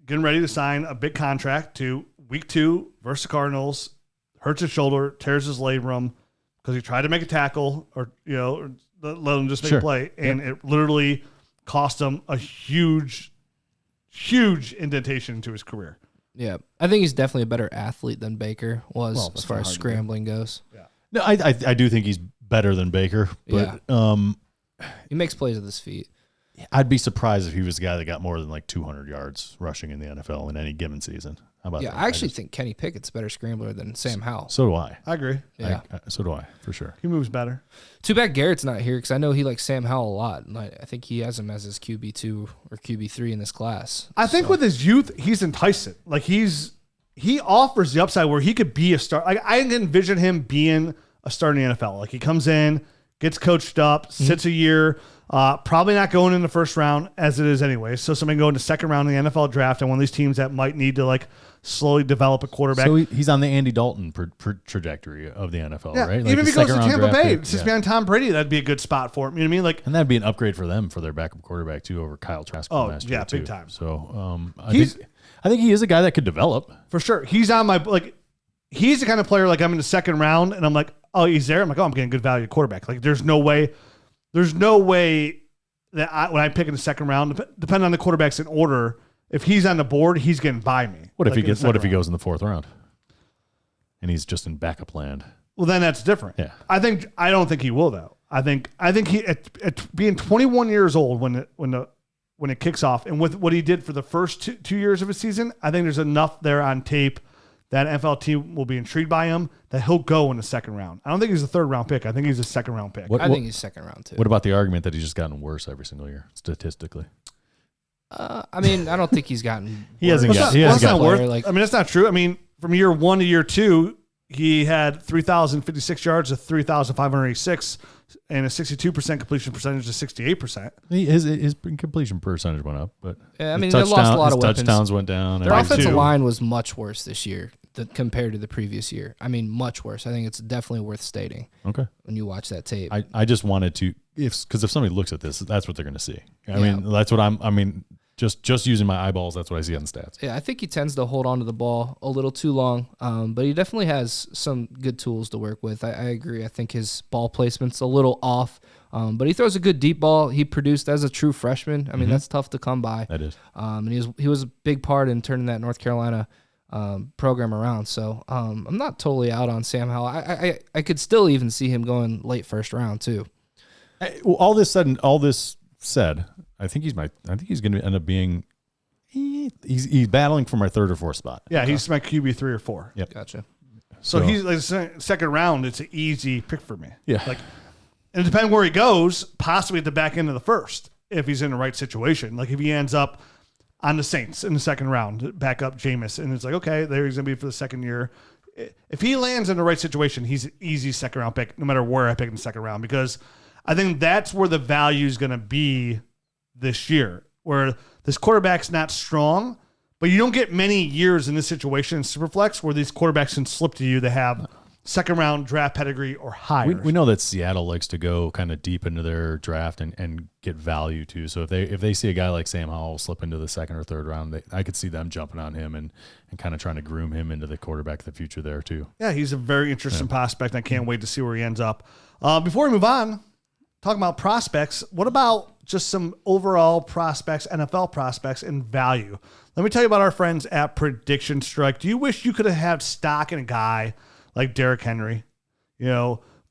ready to sign a big contract to week 2 versus the Cardinals, hurts his shoulder, tears his labrum because he tried to make a tackle or let him just make a play, and it literally cost him a huge indentation into his career. Yeah, I think he's definitely a better athlete than Baker was as far as scrambling goes. Yeah, no, I do think he's better than Baker, but he makes plays with his feet. I'd be surprised if he was the guy that got more than like 200 yards rushing in the NFL in any given season. How about that? I actually think Kenny Pickett's a better scrambler than Sam Howell. So do I. I agree. Yeah, so do I, for sure. He moves better. Too bad Garrett's not here, because I know he likes Sam Howell a lot. And I think he has him as his QB2 or QB3 in this class. I think with his youth, he's enticing. Like he offers the upside where he could be a star. Like I can envision him being a star in the NFL. Like he comes in, gets coached up, sits a year, probably not going in the first round as it is anyway. So somebody go in the second round in the NFL draft, and one of these teams that might need to like slowly develop a quarterback. So he's on the Andy Dalton trajectory of the NFL, right? Like even if he goes to Tampa Bay, pick, since behind Tom Brady, that'd be a good spot for him. You know what I mean? Like, and that'd be an upgrade for them for their backup quarterback too over Kyle Trask last year. Big time. So I think he is a guy that could develop for sure. He's on my he's the kind of player like I'm in the second round and I'm like, oh, he's there. I'm like, oh, I'm getting good value at quarterback. Like, there's no way that when I pick in the second round, depending on the quarterbacks in order, if he's on the board, he's getting by me. What if he goes in the fourth round and he's just in backup land? Well, then that's different. Yeah. I don't think he will though. I think he at being 21 years old when it kicks off, and with what he did for the first two years of his season, I think there's enough there on tape that NFL team will be intrigued by him that he'll go in the second round. I don't think he's a third round pick. I think he's a second round pick. I think he's second round too. What about the argument that he's just gotten worse every single year statistically? I mean, I don't think he's gotten. He hasn't got. That's not worth. I mean, that's not true. I mean, from year 1 to year 2, he had 3,056 yards to 3,586, and a 62% completion percentage to 68%. His completion percentage went up, but I mean, they lost a lot of weapons. Touchdowns went down. Their offensive line was much worse this year compared to the previous year. I mean, much worse. I think it's definitely worth stating. Okay. When you watch that tape, I just wanted to, because if somebody looks at this, that's what they're going to see. I mean, that's what I mean, just using my eyeballs, that's what I see on the stats. Yeah, I think he tends to hold on to the ball a little too long, but he definitely has some good tools to work with. I agree. I think his ball placement's a little off, but he throws a good deep ball. He produced as a true freshman. I mean, that's tough to come by. That is. And he was a big part in turning that North Carolina program around. So I'm not totally out on Sam Howell. I could still even see him going late first round too. All this said, I think he's going to end up being. He's battling for my third or fourth spot. Yeah, he's my QB 3 or 4. Yep. Gotcha. So he's like second round. It's an easy pick for me. Yeah. Like, and depending where he goes, possibly at the back end of the first, if he's in the right situation. Like if he ends up on the Saints in the second round, back up Jameis, and it's like, okay, there he's going to be for the second year. If he lands in the right situation, he's an easy second round pick, no matter where I pick in the second round, because I think that's where the value is going to be this year, where this quarterback's not strong, but you don't get many years in this situation in Superflex where these quarterbacks can slip to you that have second round draft pedigree or higher. We know that Seattle likes to go kind of deep into their draft and get value too. So if they see a guy like Sam Howell slip into the second or third round, I could see them jumping on him and kind of trying to groom him into the quarterback of the future there too. Yeah, he's a very interesting prospect. I can't wait to see where he ends up. Before we move on, talking about prospects, what about just some overall prospects, NFL prospects, and value? Let me tell you about our friends at Prediction Strike. Do you wish you could have had stock in a guy like Derrick Henry,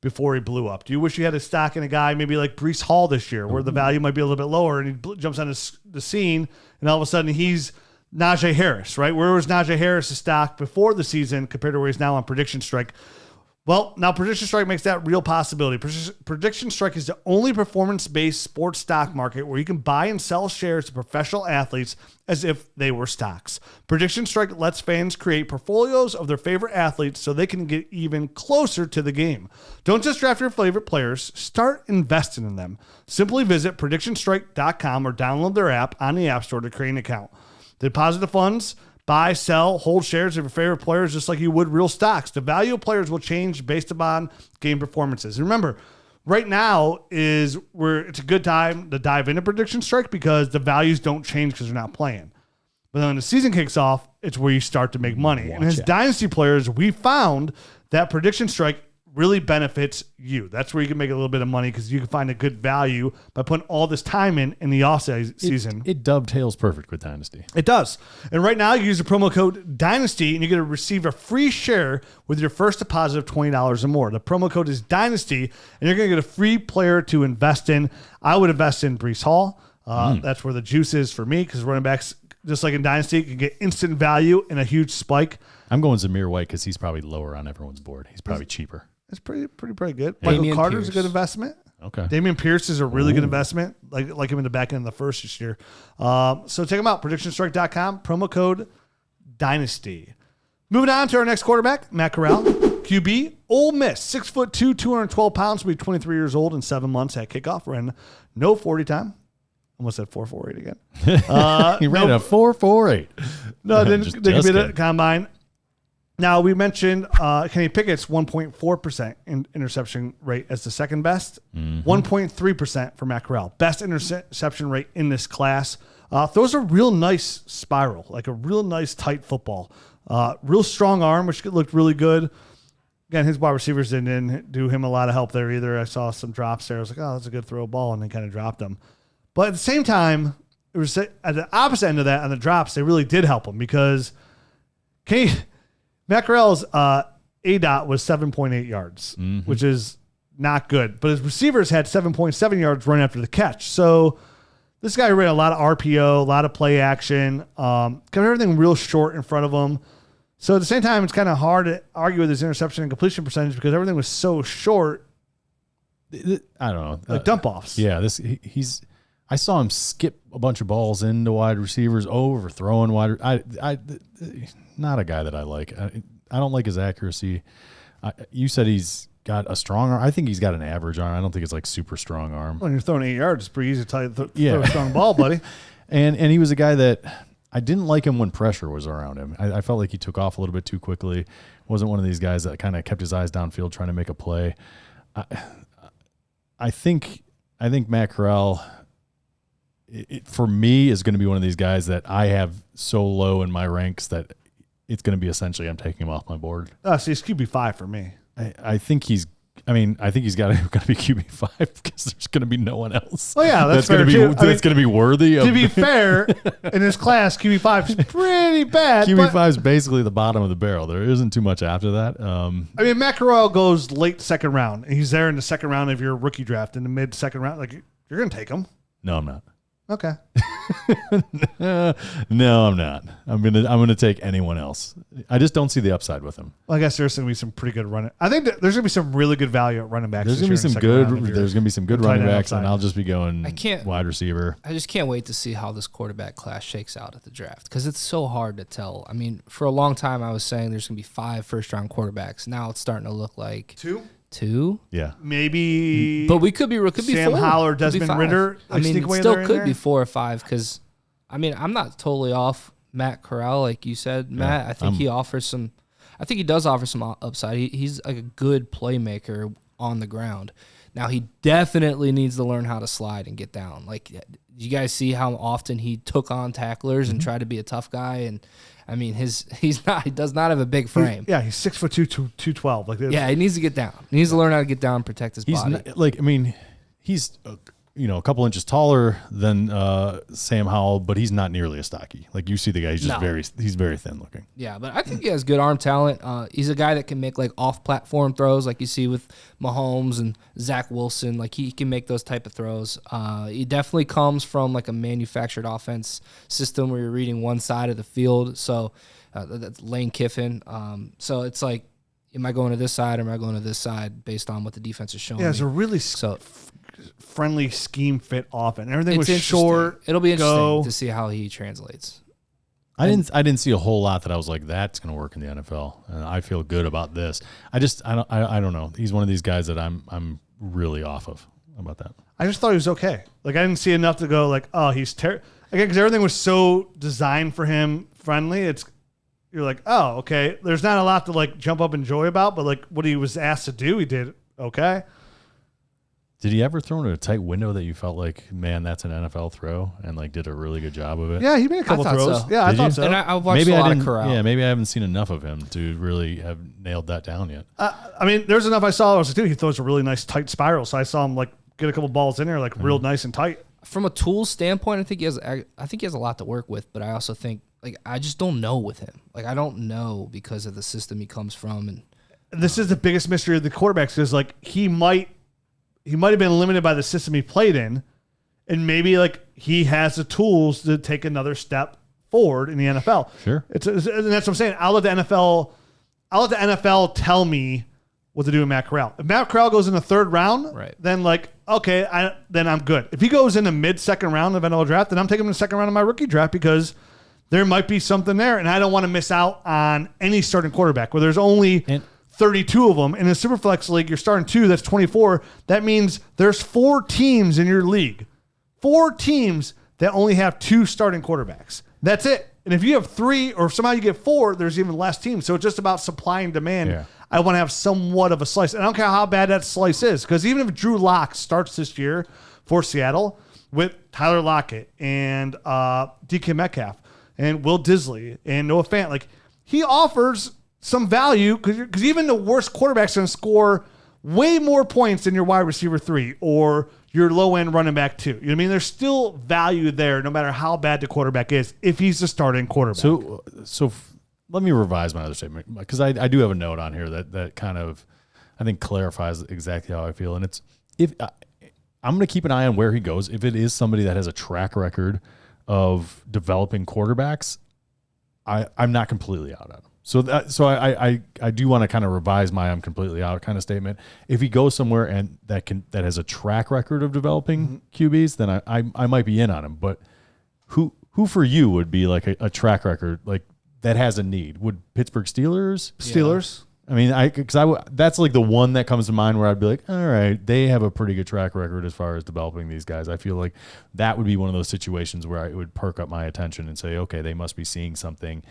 before he blew up? Do you wish you had a stock in a guy maybe like Breece Hall this year, where the value might be a little bit lower, and he jumps on the scene, and all of a sudden he's Najee Harris, right? Where was Najee Harris' stock before the season compared to where he's now on Prediction Strike? Well, now Prediction Strike makes that real possibility. Prediction Strike is the only performance-based sports stock market where you can buy and sell shares of professional athletes as if they were stocks. Prediction Strike lets fans create portfolios of their favorite athletes so they can get even closer to the game. Don't just draft your favorite players, start investing in them. Simply visit PredictionStrike.com or download their app on the App Store to create an account. Deposit the funds, buy, sell, hold shares of your favorite players just like you would real stocks. The value of players will change based upon game performances. Remember, right now is where it's a good time to dive into Prediction Strike because the values don't change because they're not playing. But then when the season kicks off, it's where you start to make money. And as Dynasty players, we found that Prediction Strike really benefits you. That's where you can make a little bit of money because you can find a good value by putting all this time in the off season. It dovetails perfect with Dynasty. It does. And right now, you use the promo code Dynasty, and you're going to receive a free share with your first deposit of $20 or more. The promo code is Dynasty, and you're going to get a free player to invest in. I would invest in Breece Hall. That's where the juice is for me because running backs, just like in Dynasty, can get instant value and a huge spike. I'm going Zamir White because he's probably lower on everyone's board. He's probably cheaper. It's pretty good. Damian Michael Carter's Pierce. a good investment. Okay. Damian Pierce is a really good investment, like him in the back end of the first this year. So check him out, PredictionStrike.com, promo code Dynasty. Moving on to our next quarterback, Matt Corral, QB, Ole Miss, 6'2", 212 pounds, will be 23 years old in 7 months at kickoff. Ran no 40 time. Almost said 4.48 again. He ran a 4.48. No, didn't beat it combine. Now, we mentioned Kenny Pickett's 1.4% interception rate as the second best, 1.3% for Matt Corral. Best interception rate in this class. Throws a real nice spiral, like a real nice tight football. Real strong arm, which looked really good. Again, his wide receivers didn't do him a lot of help there either. I saw some drops there. I was like, oh, that's a good throw ball, and they kind of dropped him. But at the same time, it was at the opposite end of that, on the drops, they really did help him because Matt Corral's ADOT was 7.8 yards, which is not good. But his receivers had 7.7 yards run after the catch. So this guy ran a lot of RPO, a lot of play action, kept everything real short in front of him. So at the same time, it's kind of hard to argue with his interception and completion percentage because everything was so short. I don't know. Like dump offs. Yeah, I saw him skip a bunch of balls into wide receivers, overthrowing wide. Not a guy that I like. I don't like his accuracy. You said he's got a strong arm. I think he's got an average arm. I don't think it's like super strong arm. When you're throwing 8 yards, it's pretty easy to throw a strong ball, buddy. And he was a guy that I didn't like him when pressure was around him. I felt like he took off a little bit too quickly. Wasn't one of these guys that kind of kept his eyes downfield trying to make a play. I think Matt Corral, for me, is going to be one of these guys that I have so low in my ranks that it's going to be essentially I'm taking him off my board. So he's QB5 for me. I think he's going to be QB5 because there's going to be no one else. Oh yeah, that's going to be worthy. To be fair, in this class, QB5 is pretty bad. QB5 is basically the bottom of the barrel. There isn't too much after that. Matt Corral goes late second round, and he's there in the second round of your rookie draft, in the mid second round. Like you're going to take him. No, I'm not. Okay. No, I'm not. I'm gonna take anyone else. I just don't see the upside with him. Well, I guess there's gonna be some pretty good running. I think that there's gonna be some really good value at running backs. There's gonna be some good running backs, and I'll just be going wide receiver. I just can't wait to see how this quarterback class shakes out at the draft because it's so hard to tell. I mean, for a long time I was saying there's gonna be 5 first-round quarterbacks. Now it's starting to look like 2. Yeah, maybe. But we could be Sam 4. Howell or Desmond Ridder. I mean, it still could be 4 or 5 because, I mean, I'm not totally off Matt Corral like you said, Matt. I think he offers some. I think he does offer some upside. He's like a good playmaker on the ground. Now he definitely needs to learn how to slide and get down. Like, you guys see how often he took on tacklers and tried to be a tough guy and. I mean, he does not have a big frame. Yeah, he's 6'2", 212. He needs to get down. He needs to learn how to get down and protect his body. He's a couple inches taller than Sam Howell, but he's not nearly as stocky. Like you see the guy, he's just he's very thin looking. Yeah, but I think he has good arm talent. He's a guy that can make like off-platform throws, like you see with Mahomes and Zach Wilson. Like he can make those type of throws. He definitely comes from like a manufactured offense system where you're reading one side of the field. So that's Lane Kiffin. So it's like, am I going to this side or am I going to this side based on what the defense is showing? Yeah, it's a really friendly scheme fit offense. Everything was short. It'll be interesting to see how he translates. I didn't see a whole lot that I was like, that's going to work in the NFL, and I feel good about this. I don't know. He's one of these guys that I'm really off of about that. I just thought he was okay. Like I didn't see enough to go like, oh, he's again, because everything was so designed for him friendly. You're like, oh, okay. There's not a lot to like jump up and joy about, but like what he was asked to do, he did okay. Did he ever throw in a tight window that you felt like, man, that's an NFL throw, and like did a really good job of it? Yeah, he made a couple throws. So. Yeah, I thought so. And I watched a lot of Corral. Yeah, maybe I haven't seen enough of him to really have nailed that down yet. I mean, there's enough I saw. I was like, dude, he throws a really nice tight spiral. So I saw him like get a couple balls in there, like real nice and tight. From a tools standpoint, I think he has a lot to work with, but I also think like I just don't know with him. Like I don't know because of the system he comes from, and this is the biggest mystery of the quarterbacks is like he might have been limited by the system he played in, and maybe like he has the tools to take another step forward in the NFL. Sure, and that's what I'm saying. I'll let the NFL tell me what to do with Matt Corral. If Matt Corral goes in the third round, right, then like okay, then I'm good. If he goes in the mid-second round of NFL draft, then I'm taking him in the second round of my rookie draft because there might be something there, and I don't want to miss out on any starting quarterback where there's only 32 of them. In a Superflex league, you're starting 2, that's 24. That means there's 4 teams in your league. 4 teams that only have 2 starting quarterbacks. That's it. And if you have 3 or somehow you get 4, there's even less teams. So it's just about supply and demand. Yeah. I want to have somewhat of a slice. And I don't care how bad that slice is, because even if Drew Lock starts this year for Seattle with Tyler Lockett and DK Metcalf and Will Disley and Noah Fant, like he offers some value because even the worst quarterback's going to score way more points than your wide receiver 3 or your low-end running back 2. You know what I mean? There's still value there no matter how bad the quarterback is if he's the starting quarterback. So let me revise my other statement because I do have a note on here that kind of I think clarifies exactly how I feel. And it's if I'm going to keep an eye on where he goes. If it is somebody that has a track record of developing quarterbacks, I'm not completely out on him. So I do want to kind of revise my I'm completely out kind of statement. If he goes somewhere and that has a track record of developing QBs, then I might be in on him. But who for you would be like a track record like that has a need? Would Pittsburgh Steelers? Steelers? I mean, that's like the one that comes to mind where I'd be like, all right, they have a pretty good track record as far as developing these guys. I feel like that would be one of those situations where it would perk up my attention and say, okay, they must be seeing something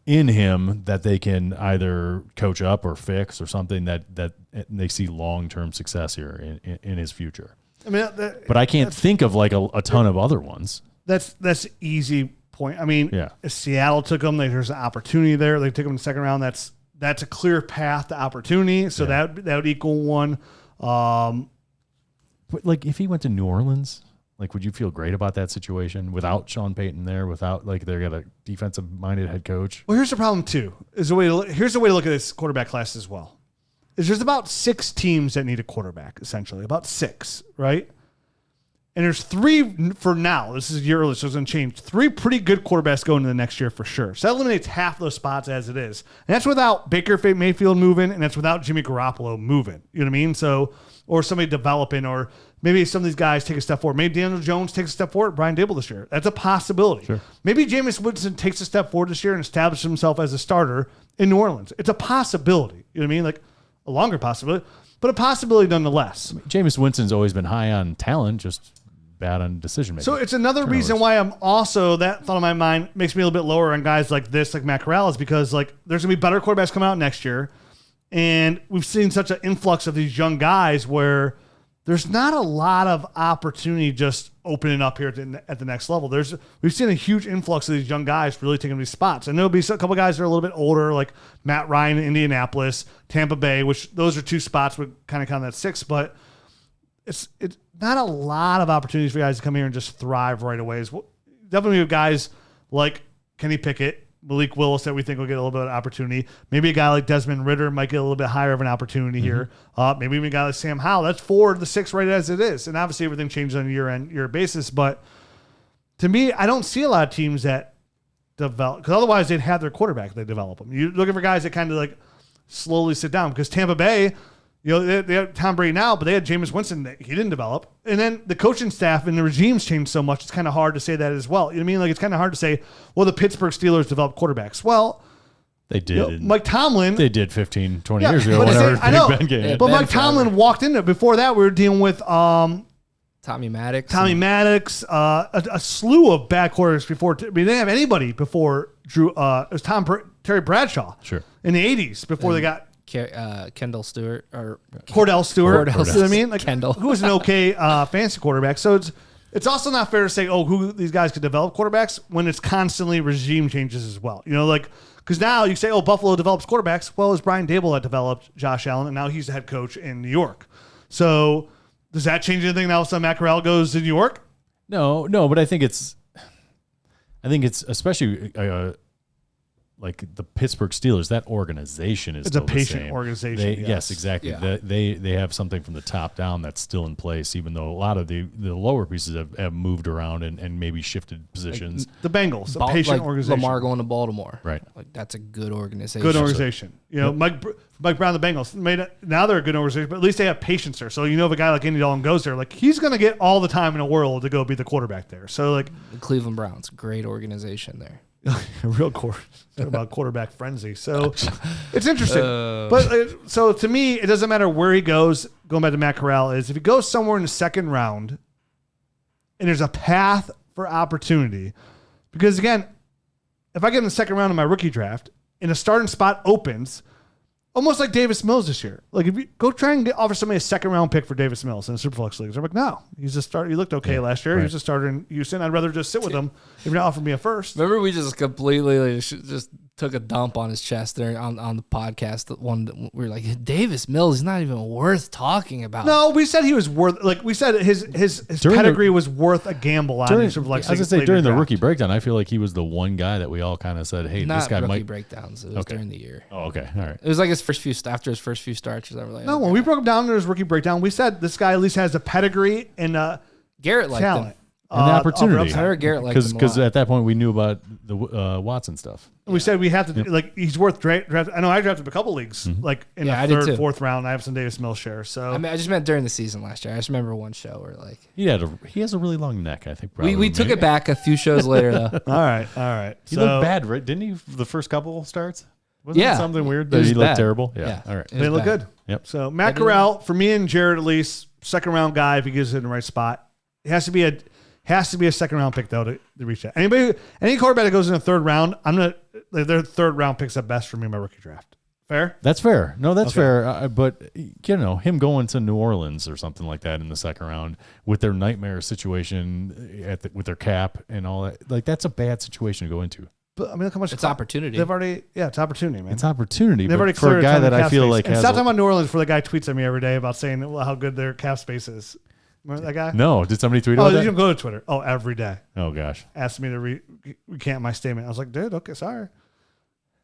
in him that they can either coach up or fix or something that they see long-term success here in his future. I mean, but I can't think of like a ton of other ones. That's easy point. I mean, if Seattle took him, there's an opportunity there. They took him in the second round. That's a clear path to opportunity. So that would equal one. But like if he went to New Orleans, like would you feel great about that situation without Sean Payton there, without like they got a defensive-minded head coach? Well, here's the problem too. Here's the way to look at this quarterback class as well. There's about 6 teams that need a quarterback, essentially. About 6, right? And there's 3 for now. This is a year early, so it's going to change. 3 pretty good quarterbacks going into the next year for sure. So that eliminates half those spots as it is. And that's without Baker Mayfield moving, and that's without Jimmy Garoppolo moving. You know what I mean? So, or somebody developing, or maybe some of these guys take a step forward. Maybe Daniel Jones takes a step forward, Brian Dable this year. That's a possibility. Sure. Maybe Jameis Winston takes a step forward this year and establishes himself as a starter in New Orleans. It's a possibility. You know what I mean? Like a longer possibility, but a possibility nonetheless. I mean, Jameis Winston's always been high on talent, just bad on decision making. So it's another reason why I'm also, that thought in my mind makes me a little bit lower on guys like this, like Matt Corral, is because like there's gonna be better quarterbacks coming out next year, and we've seen such an influx of these young guys where there's not a lot of opportunity just opening up here at the next level. We've seen a huge influx of these young guys really taking these spots, and there'll be a couple guys that are a little bit older, like Matt Ryan in Indianapolis, Tampa Bay, which those are 2 spots would kind of count that 6, but it's not a lot of opportunities for guys to come here and just thrive right away. Definitely have guys like Kenny Pickett, Malik Willis that we think will get a little bit of opportunity. Maybe a guy like Desmond Ridder might get a little bit higher of an opportunity here. Maybe even a guy like Sam Howell. That's 4 of the 6 right as it is. And obviously everything changes on a year basis. But to me, I don't see a lot of teams that develop, because otherwise they'd have their quarterback, they develop them. You're looking for guys that kind of like slowly sit down, because Tampa Bay, they have Tom Brady now, but they had Jameis Winston that he didn't develop. And then the coaching staff and the regimes changed so much, it's kind of hard to say that as well. You know what I mean? Like, it's kind of hard to say, well, the Pittsburgh Steelers developed quarterbacks. Well, they did. Mike Tomlin. They did 15, 20 years ago. I know. Big Ben game. But Mike Tomlin walked into it. Before that, we were dealing with Tommy Maddox. A slew of bad quarterbacks before. They didn't have anybody before Drew. It was Terry Bradshaw. Sure. In the 80s, before they got Kendall Stewart or Cordell Stewart. Cordell. You know what I mean? Like, Kendall. who was an okay fantasy quarterback. So it's also not fair to say, who these guys could develop quarterbacks when it's constantly regime changes as well. Because now you say, Buffalo develops quarterbacks. Well, it's Brian Daboll that developed Josh Allen, and now he's the head coach in New York. So does that change anything now? So Matt Corral goes to New York? No, but I think it's especially like the Pittsburgh Steelers. That organization is still a patient the same. organization. Yes, exactly. Yeah. They have something from the top down that's still in place, even though a lot of the lower pieces have moved around and maybe shifted positions. The Bengals, a patient organization. Lamar going to Baltimore. Right. Like, that's a good organization. Good organization. Mike Brown, the Bengals, now they're a good organization, but at least they have patience there. So if a guy like Andy Dalton goes there, like, he's going to get all the time in the world to go be the quarterback there. So like the Cleveland Browns, great organization there. Real talk about quarterback frenzy. So it's interesting. So to me, it doesn't matter where he goes. Going back to Matt Corral, is if he goes somewhere in the second round and there's a path for opportunity, because again, if I get in the second round of my rookie draft and a starting spot opens, almost like Davis Mills this year. Like, if you go try and offer somebody a second round pick for Davis Mills in the Superflex leagues, I'm like, no, he's a starter. He looked okay last year. Right. He was a starter in Houston. I'd rather just sit with him if you're not offering me a first. Remember, we just completely just took a dump on his chest there on the podcast. The one we were like, Davis Mills is not even worth talking about. No, we said he was worth. Like, we said his pedigree was worth a gamble on. As I say, during the rookie breakdown, I feel like he was the one guy that we all kind of said, hey, not this guy rookie might. breakdowns. It was during the year. Oh, okay, all right. It was like his first few starts. No, when we broke him down in his rookie breakdown, we said this guy at least has a pedigree and Garrett liked talent. Him. And the opportunity. I heard Garrett liked him because at that point we knew about the Watson stuff. We said we have to he's worth draft. I know I drafted a couple leagues like in the third, fourth round. I have some Davis Mills shares. So I just meant during the season last year. I just remember one show where like he has a really long neck. I think we took it back a few shows later though. All right. He looked bad, right? Didn't he? The first couple starts. Wasn't it something weird that he looked terrible? Yeah. All right. They look good. Yep. So Matt Corral, for me and Jared at least, second round guy if he gets it in the right spot. It has to be a second round pick though to reach that. Any quarterback that goes in the third round, their third round picks at best for me in my rookie draft. Fair? That's fair. No, that's fair. But him going to New Orleans or something like that in the second round with their nightmare situation with their cap and all that, like, that's a bad situation to go into. But look how much it's opportunity. They've already, it's opportunity, man. It's opportunity. They've already for a guy that I feel like has. Stop talking about New Orleans before the guy tweets at me every day about saying how good their cap space is. Remember that guy? No, did somebody tweet about that? Oh, you don't go to Twitter. Oh, every day. Oh gosh, asked me to recant my statement. I was like, dude, okay, sorry.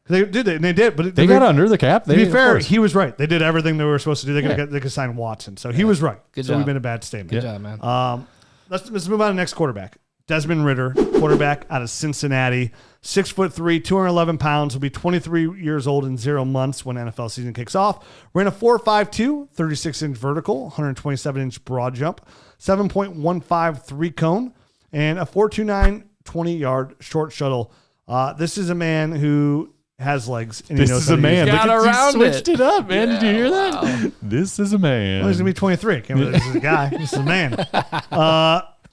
They did it, and they did, but they got under the cap. To be fair, he was right. They did everything they were supposed to do. They could sign Watson, so he was right. Good so job. we made a bad statement. Good job, man. Let's move on to the next quarterback. Desmond Ridder, quarterback out of Cincinnati, 6'3", 211 pounds, will be 23 years old in 0 months when NFL season kicks off. Ran a 4.52, 36-inch vertical, 127-inch broad jump, 7.15 cone, and a 4.29 20-yard short shuttle. This is a man who has legs. And this is a man. Got around switched it up, man. Did you hear that? Wow. This is a man. Well, he's going to be 23. I can't believe this is a guy. This is a man.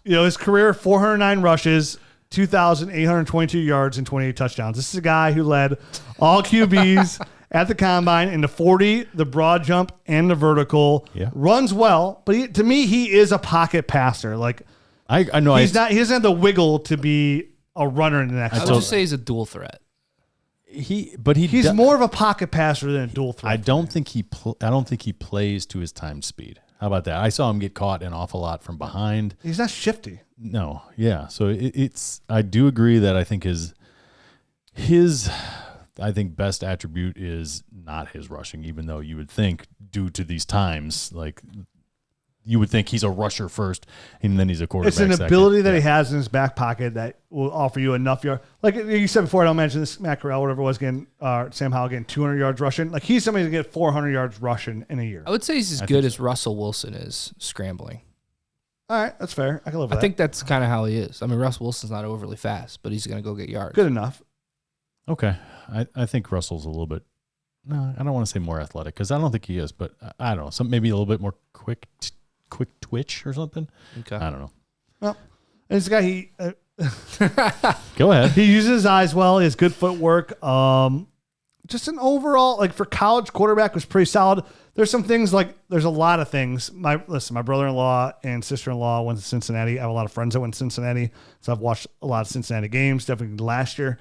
His career, 409 rushes, 2,822 yards, and 28 touchdowns. This is a guy who led all QBs at the combine in the 40, the broad jump, and the vertical. Yeah. Runs well, but to me, he is a pocket passer. Like, I know he doesn't have the wiggle to be a runner in the next. I would just say he's a dual threat. He's more of a pocket passer than a dual threat. I don't think he plays to his time speed. How about that? I saw him get caught an awful lot from behind. He's not shifty. No, yeah. So it's. I do agree that I think his I think best attribute is not his rushing, even though you would think due to these times, like you would think he's a rusher first and then he's a quarterback. It's an second. ability that he has in his back pocket that will offer you enough yard. Like you said before, I don't mention this, Matt Corral, whatever it was, getting Sam Howell getting 200 yards rushing. Like he's somebody to get 400 yards rushing in a year. I would say he's as good as Russell Wilson is scrambling. All right, that's fair. I can live with that. I think that's kind of how he is. I mean, Russell Wilson's not overly fast, but he's going to go get yards. Good enough. Okay. I think Russell's a little bit, no, I don't want to say more athletic because I don't think he is, but I don't know. Some maybe a little bit more quick twitch or something. Okay. I don't know. Well, and this guy, Go ahead. he uses his eyes well. He has good footwork. Just an overall, like for college quarterback was pretty solid. There's some things like, there's a lot of things. My brother-in-law and sister-in-law went to Cincinnati. I have a lot of friends that went to Cincinnati. So I've watched a lot of Cincinnati games, definitely last year.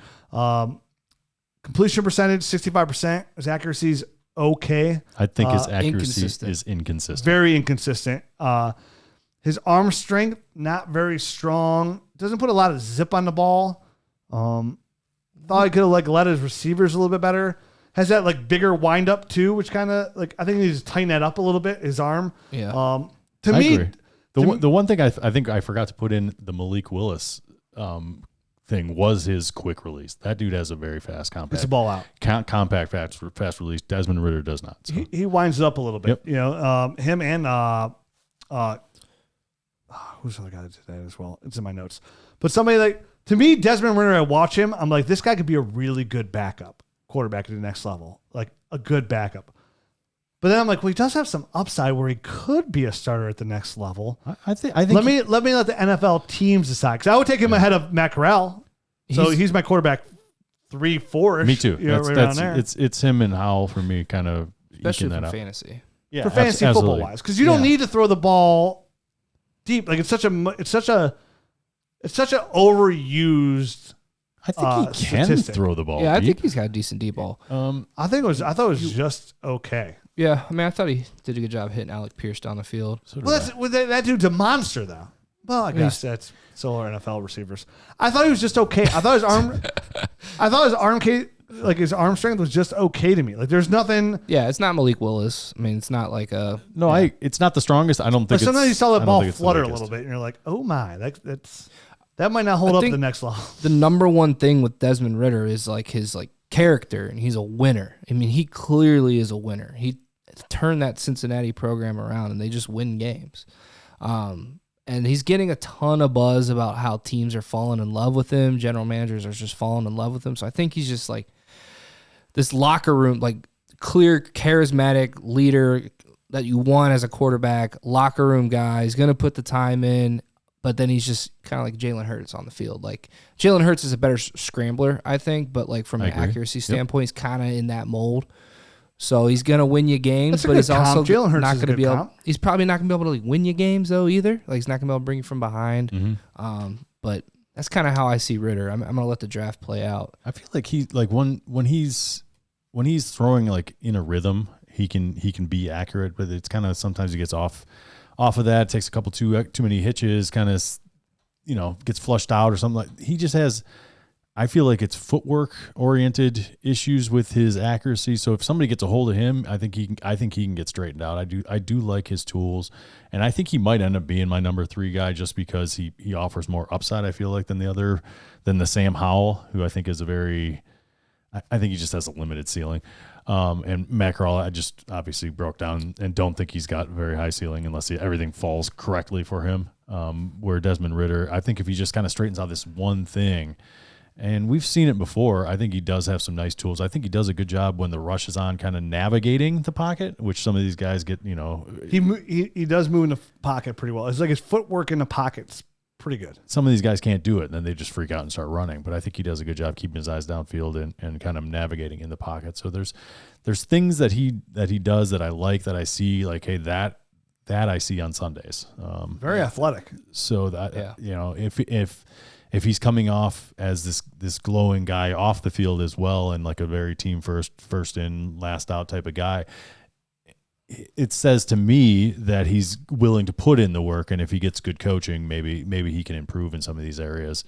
Completion percentage, 65%. His accuracy is okay. I think his accuracy inconsistent. is inconsistent. Very inconsistent. His arm strength, not very strong. Doesn't put a lot of zip on the ball. Thought he could have like led his receivers a little bit better. Has that like bigger wind up too, which kind of like I think he needs to tighten that up a little bit. His arm. Yeah. I agree. The one thing I think I forgot to put in the Malik Willis thing was his quick release. That dude has a very fast compact. It's a ball out. Compact fast release. Desmond Ridder does not. So. He winds it up a little bit. Yep. You know, him and who's the other guy that did that as well? It's in my notes. But somebody like, to me, Desmond Ridder, I watch him, I'm like, this guy could be a really good backup quarterback at the next level. Like a good backup. But then I'm like, well, he does have some upside where he could be a starter at the next level. I think let me let the NFL teams decide, because I would take him ahead of Matt Corral. So he's my quarterback 3-4. Me too. You know, right around there. It's him and Howell for me, kind of Especially that for up. fantasy. Yeah, for fantasy football wise, because you don't need to throw the ball deep. Like it's such a overused. I think he can statistic. throw the ball. Yeah, I deep. think he's got a decent deep ball. I thought it was just okay. Yeah, I mean, I thought he did a good job hitting Alec Pierce down the field. That dude's a monster though. Well, I guess that's so are NFL receivers. I thought he was just okay. I thought his arm strength was just okay to me. Like there's nothing. Yeah, it's not Malik Willis. I mean, it's not like a. No, it's not the strongest. I don't think. But sometimes you saw that I don't ball think it's the flutter a weakest. little bit, and you're like, oh my, that might not hold up think the next level. The number one thing with Desmond Ridder is like his like character, and he's a winner. I mean, he clearly is a winner. He turned that Cincinnati program around, and they just win games. And he's getting a ton of buzz about how teams are falling in love with him. General managers are just falling in love with him. So I think he's just like this locker room, like clear, charismatic leader that you want as a quarterback, locker room guy. He's going to put the time in, but then he's just kind of like Jalen Hurts on the field. Like Jalen Hurts is a better scrambler, I think, but like from an accuracy standpoint, he's kind of in that mold. So he's gonna win you games, but he's also not gonna be able. He's probably not gonna be able to like win you games though either. Like he's not gonna be able to bring you from behind. Mm-hmm. But that's kind of how I see Ridder. I'm gonna let the draft play out. I feel like he's like when he's throwing like in a rhythm, he can be accurate, but it's kind of sometimes he gets off of that. Takes a couple too many hitches, kind of gets flushed out or something. Like he just has. I feel like it's footwork oriented issues with his accuracy. So if somebody gets a hold of him, I think he can get straightened out. I do like his tools, and I think he might end up being my number 3 guy just because he offers more upside. I feel like than the Sam Howell, who I think is I think he just has a limited ceiling. And Matt Corral, I just obviously broke down and don't think he's got a very high ceiling unless everything falls correctly for him. Where Desmond Ridder, I think if he just kind of straightens out this one thing. And we've seen it before. I think he does have some nice tools. I think he does a good job when the rush is on, kind of navigating the pocket, which some of these guys get. He does move in the pocket pretty well. It's like his footwork in the pocket's pretty good. Some of these guys can't do it, and then they just freak out and start running. But I think he does a good job keeping his eyes downfield and kind of navigating in the pocket. So there's things that he does that I like, that I see like, hey, that I see on Sundays. Very athletic. So that if he's coming off as this glowing guy off the field as well, and like a very team first in, last out type of guy, it says to me that he's willing to put in the work, and if he gets good coaching, maybe he can improve in some of these areas,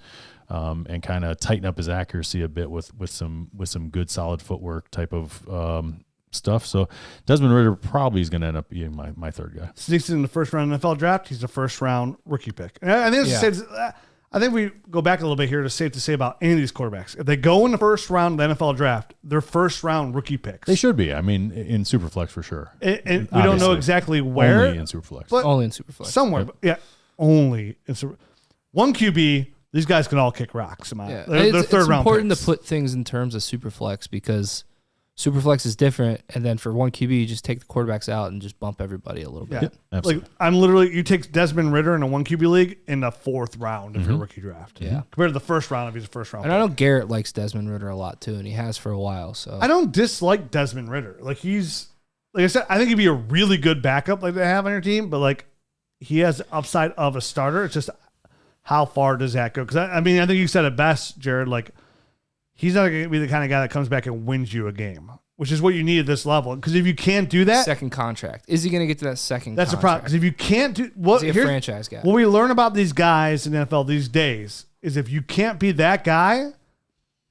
and kind of tighten up his accuracy a bit with some good solid footwork type of stuff. So Desmond Ridder probably is going to end up being my third guy. Sneaks in the first round NFL draft. He's a first round rookie pick. And I think I think we go back a little bit here. It's safe to say about any of these quarterbacks. If they go in the first round of the NFL draft, they're first round rookie picks. They should be. I mean, in Superflex for sure. And we don't know exactly where. Only in Superflex. Only in Superflex. Somewhere. Yep. But yeah, only in one QB. These guys can all kick rocks. Yeah. They're third round. It's important picks. to put things in terms of Superflex because Superflex is different, and then for one QB, you just take the quarterbacks out and just bump everybody a little bit. Yeah. Absolutely. Like you take Desmond Ridder in a one QB league in the fourth round of your rookie draft. Yeah. Compared to the first round if he's a first round. And I know Garrett likes Desmond Ridder a lot too, and he has for a while. So I don't dislike Desmond Ridder. Like I said, I think he'd be a really good backup like they have on your team, but like he has the upside of a starter. It's just how far does that go? Because I mean, I think you said it best, Jared. Like he's not going to be the kind of guy that comes back and wins you a game, which is what you need at this level. Because if you can't do that, second contract, is he going to get to that second? That's contract? the problem. Because if you can't do what, is he a franchise guy? What we learn about these guys in the NFL these days is if you can't be that guy,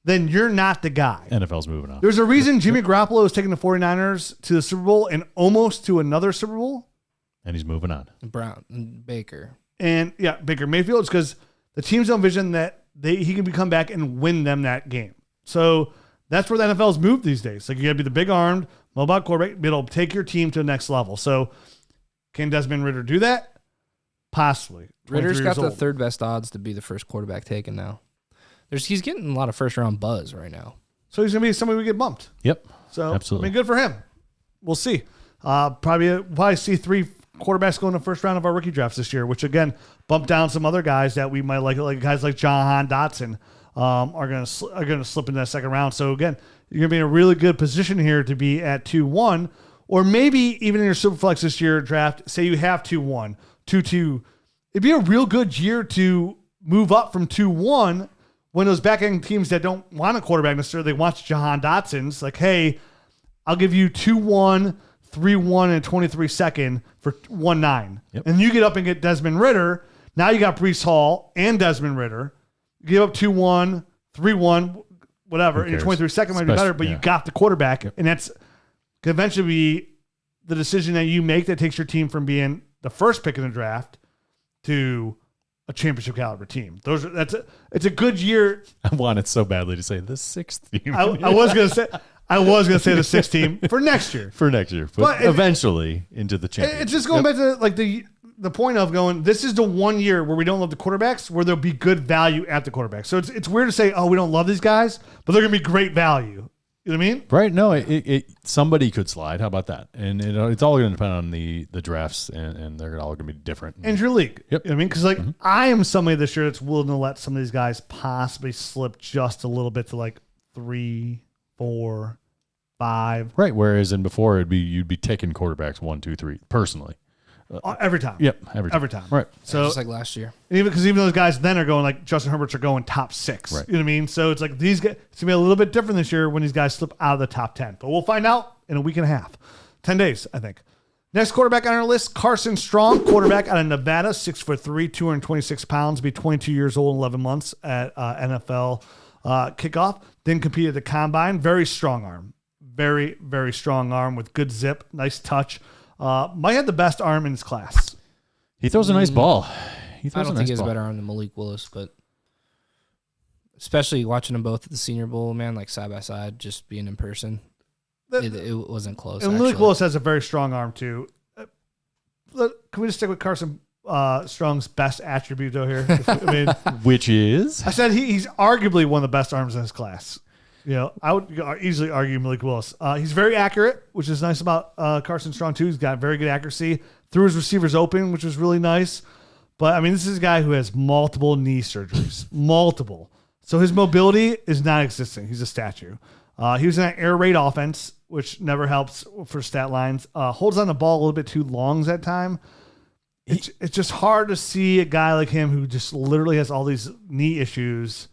then you're not the guy. NFL's moving on. There's a reason Jimmy Garoppolo is taking the 49ers to the Super Bowl and almost to another Super Bowl. And he's moving on. Brown and Baker. And yeah, Baker Mayfield is because the teams don't envision that he can come back and win them that game. So that's where the NFL's moved these days. Like you got to be the big armed, mobile quarterback, be able to take your team to the next level. So can Desmond Ridder do that? Possibly. Ridder's got the third best odds to be the first quarterback taken now. He's getting a lot of first round buzz right now. So he's going to be somebody we get bumped. Yep. So absolutely. I mean, good for him. We'll see. Probably see 3 quarterbacks going in the first round of our rookie drafts this year, which again bump down some other guys that we might like guys like Jahan Dotson are going to slip into that second round. So again, you're going to be in a really good position here to be at 2-1, or maybe even in your Superflex this year draft. Say you have 2-1, 2-2. It'd be a real good year to move up from 2-1 when those back end teams that don't want a quarterback necessarily, they want Jahan Dotson's like, hey, I'll give you 2-1. 3-1 and 23 second for 1-9. Yep. And you get up and get Desmond Ridder. Now you got Breece Hall and Desmond Ridder. You give up 2-1, 3-1, whatever, and your 23 second might be better, but you got the quarterback. Yep. And that's could eventually be the decision that you make that takes your team from being the first pick in the draft to a championship caliber team. It's a good year. I wanted so badly to say the 6th team. I was going to say the 6th team for next year. But eventually into the championship. It's just going back to like the point of going, this is the one year where we don't love the quarterbacks, where there'll be good value at the quarterback. So it's weird to say, oh, we don't love these guys, but they're going to be great value. You know what I mean? Right. No, somebody could slide. How about that? And it's all going to depend on the drafts, and they're all going to be different. And your league. Yep. You know what I mean? Because like I am somebody this year that's willing to let some of these guys possibly slip just a little bit to like 3, 4, 5. Right. Whereas before you'd be taking quarterbacks 1, 2, 3 personally. Every time. Yep. Every time. Right. So just like last year. Even those guys then are going like Justin Herbert's are going top 6. Right. You know what I mean? So it's like these guys, it's gonna be a little bit different this year when these guys slip out of the top 10. But we'll find out in a week and a half. 10 days, I think. Next quarterback on our list, Carson Strong, quarterback out of Nevada, 6'3", 226 pounds, be 22 years old in 11 months at NFL kickoff. Then competed at the combine. Very strong arm. Very, very strong arm with good zip, nice touch. Might have the best arm in his class. He throws a nice ball. I don't think he has a better arm than Malik Willis, but especially watching them both at the Senior Bowl, man, like side by side, just being in person, it wasn't close. And Malik Willis has a very strong arm too. Can we just stick with Carson Strong's best attribute though here? I mean, which is? I said he's arguably one of the best arms in his class. You know, I would easily argue Malik Willis. He's very accurate, which is nice about Carson Strong too. He's got very good accuracy. Threw his receivers open, which was really nice. But I mean, this is a guy who has multiple knee surgeries, multiple. So his mobility is non-existent. He's a statue. He was in an air raid offense, which never helps for stat lines. Holds on the ball a little bit too long at time. It's just hard to see a guy like him who just literally has all these knee issues.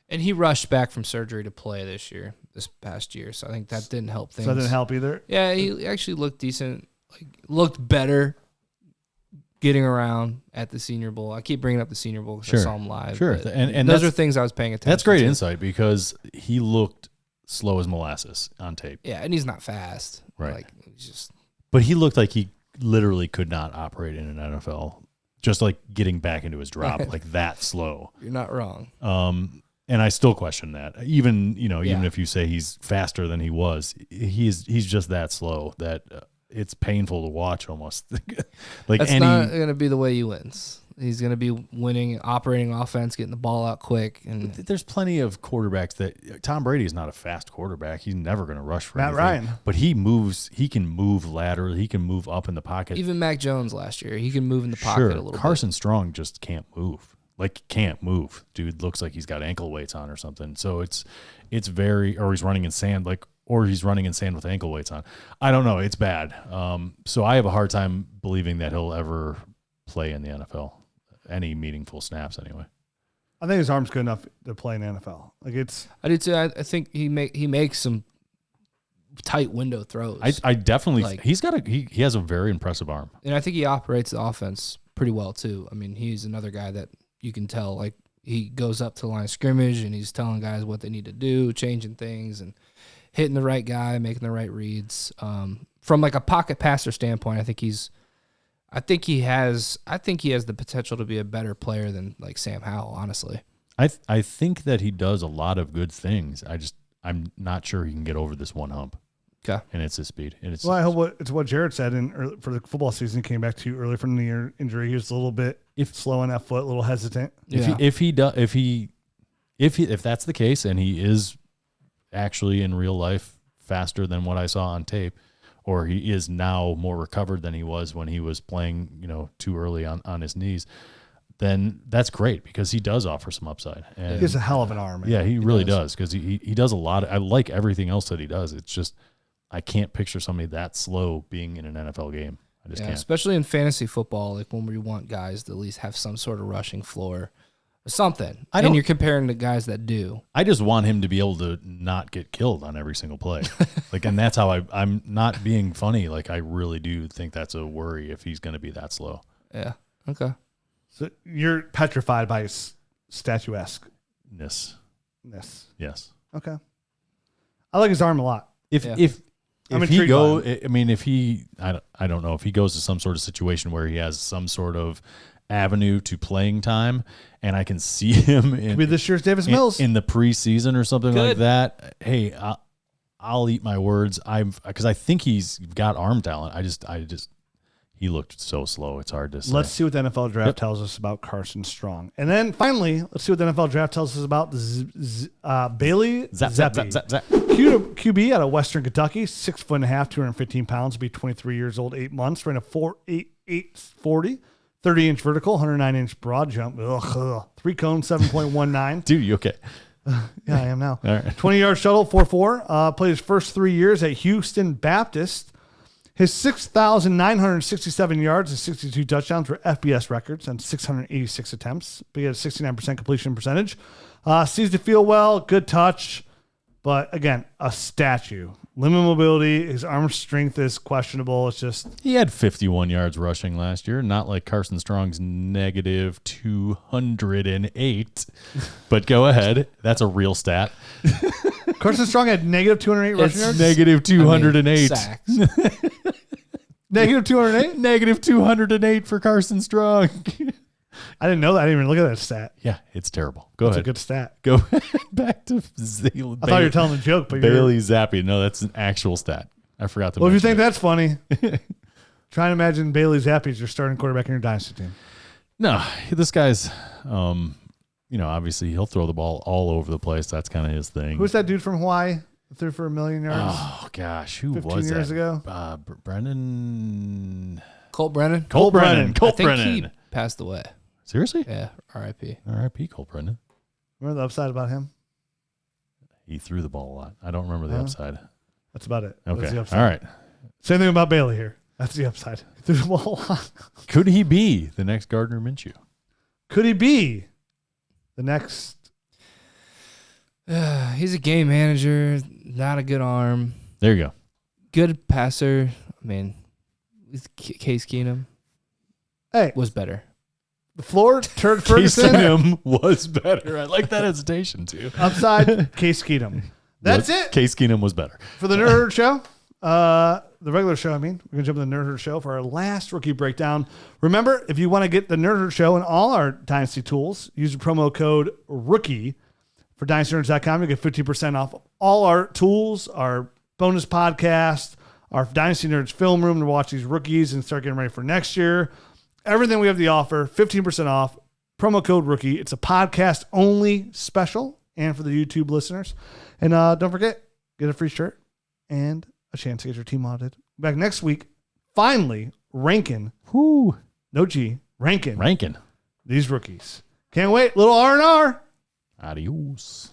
And he rushed back from surgery to play this past year. So I think that didn't help things. So that didn't help either? Yeah, he actually looked decent like looked better getting around at the Senior Bowl. I keep bringing up the Senior Bowl because I saw him live. Sure, and those are things I was paying attention to. That's great insight because he looked slow as molasses on tape. Yeah, and he's not fast. Right. Like, he's just... But he looked like he literally could not operate in an NFL, just like getting back into his drop, like that slow. You're not wrong. And I still question that. Even if you say he's faster than he was, he's just that slow that it's painful to watch almost. Like that's not going to be the way he wins. He's going to be winning, operating offense, getting the ball out quick. And there's plenty of quarterbacks that Tom Brady is not a fast quarterback. He's never going to rush for Matt anything. Ryan. But he moves. He can move laterally. He can move up in the pocket. Even Mac Jones last year, he can move in the pocket a little bit. Carson Strong just can't move. Like, can't move. Dude looks like he's got ankle weights on or something. So it's very, or he's running in sand, or he's running in sand with ankle weights on. I don't know. It's bad. So I have a hard time believing that he'll ever play in the NFL. Any meaningful snaps anyway. I think his arm's good enough to play in the NFL. I do too. I think he makes some tight window throws. I definitely he has a very impressive arm. And I think he operates the offense pretty well too. I mean, he's another guy that you can tell, like, he goes up to the line of scrimmage and he's telling guys what they need to do, changing things and hitting the right guy, making the right reads. From like a pocket passer standpoint, I think he has the potential to be a better player than like Sam Howell, honestly. I think that he does a lot of good things. I'm not sure he can get over this one hump. Okay. And it's his speed. And I hope it's what Jared said for the football season. He came back to early from the year injury. He was a little bit slow on that foot, a little hesitant. If that's the case, and he is actually in real life faster than what I saw on tape, or he is now more recovered than he was when he was playing, too early on his knees, then that's great because he does offer some upside. And he has a hell of an arm. Man. Yeah, he really does because he does a lot. I like everything else that he does. It's just I can't picture somebody that slow being in an NFL game. I just can't. Especially in fantasy football, like when we want guys to at least have some sort of rushing floor or something. And you're comparing to guys that do. I just want him to be able to not get killed on every single play. And that's how I'm not being funny. Like, I really do think that's a worry if he's going to be that slow. Yeah. Okay. So you're petrified by his statuesque-ness. Yes. Okay. I like his arm a lot. If I don't know if he goes to some sort of situation where he has some sort of avenue to playing time, and I can see him in this year's Davis Mills in the preseason or something like that. Hey, I'll eat my words. Because I think he's got arm talent. I just he looked so slow. It's hard to say. Let's see what the NFL draft tells us about Carson Strong, and then finally, let's see what the NFL draft tells us about Bailey Zappe. QB out of Western Kentucky, 6'5", 215 pounds, will be 23 years old, 8 months, ran a 4.88 40. 30-inch vertical, 109-inch broad jump. 3 cone, 7.19. Dude, you okay? Yeah, I am now. All right. 20-yard shuttle, 4.4. Played his first 3 years at Houston Baptist. His 6,967 yards and 62 touchdowns were FBS records on 686 attempts. But he had a 69% completion percentage. Seems to feel well, good touch. But again, a statue. Limited mobility. His arm strength is questionable. It's just... He had 51 yards rushing last year, not like Carson Strong's negative 208. But go ahead. That's a real stat. Carson Strong had negative 208 rushing yards? Negative 208. Sacks. Negative 208? Negative 208 for Carson Strong. I didn't know that. I didn't even look at that stat. Yeah, it's terrible. Go That's ahead. a good stat. Go back to I thought you were telling a joke, but Bailey Zappe. No, that's an actual stat. I forgot to mention. Well, if you think it. that's funny, try and imagine Bailey Zappe as your starting quarterback in your dynasty team. No, this guy's, obviously he'll throw the ball all over the place. That's kind of his thing. Who's that dude from Hawaii that threw for 1,000,000 yards? Oh, gosh. Who 15 was that? years ago? Brennan. Colt Brennan. Colt Brennan. I think he passed away. Seriously? Yeah. R.I.P. R.I.P. Colt Brennan. Remember the upside about him? He threw the ball a lot. I don't remember the upside. That's about it. Okay. The upside. All right. Same thing about Bailey here. That's the upside. He threw the ball a lot. Could he be the next Gardner Minshew? Could he be the next? He's a game manager, not a good arm. There you go. Good passer. I mean, Case Keenum Hey, was better. the floor, Turd Case Ferguson, Keenum was better. I like that hesitation too. upside, Case Keenum. That's Yep, it Case Keenum was better. for the Nerd Herd Show. The regular show, I mean. We're going to jump to the Nerd Herd Show for our last rookie breakdown. Remember, if you want to get the Nerd Herd Show and all our Dynasty tools, use the promo code ROOKIE for DynastyNerds.com. You get 50% off all our tools, our bonus podcast, our Dynasty Nerds film room to watch these rookies and start getting ready for next year. Everything we have to offer, 15% off, promo code ROOKIE. It's a podcast-only special and for the YouTube listeners. And don't forget, get a free shirt and a chance to get your team audited. Back next week, finally, ranking. Whoo. No G. Ranking Ranking. these rookies. Can't wait. Little R&R. Adios.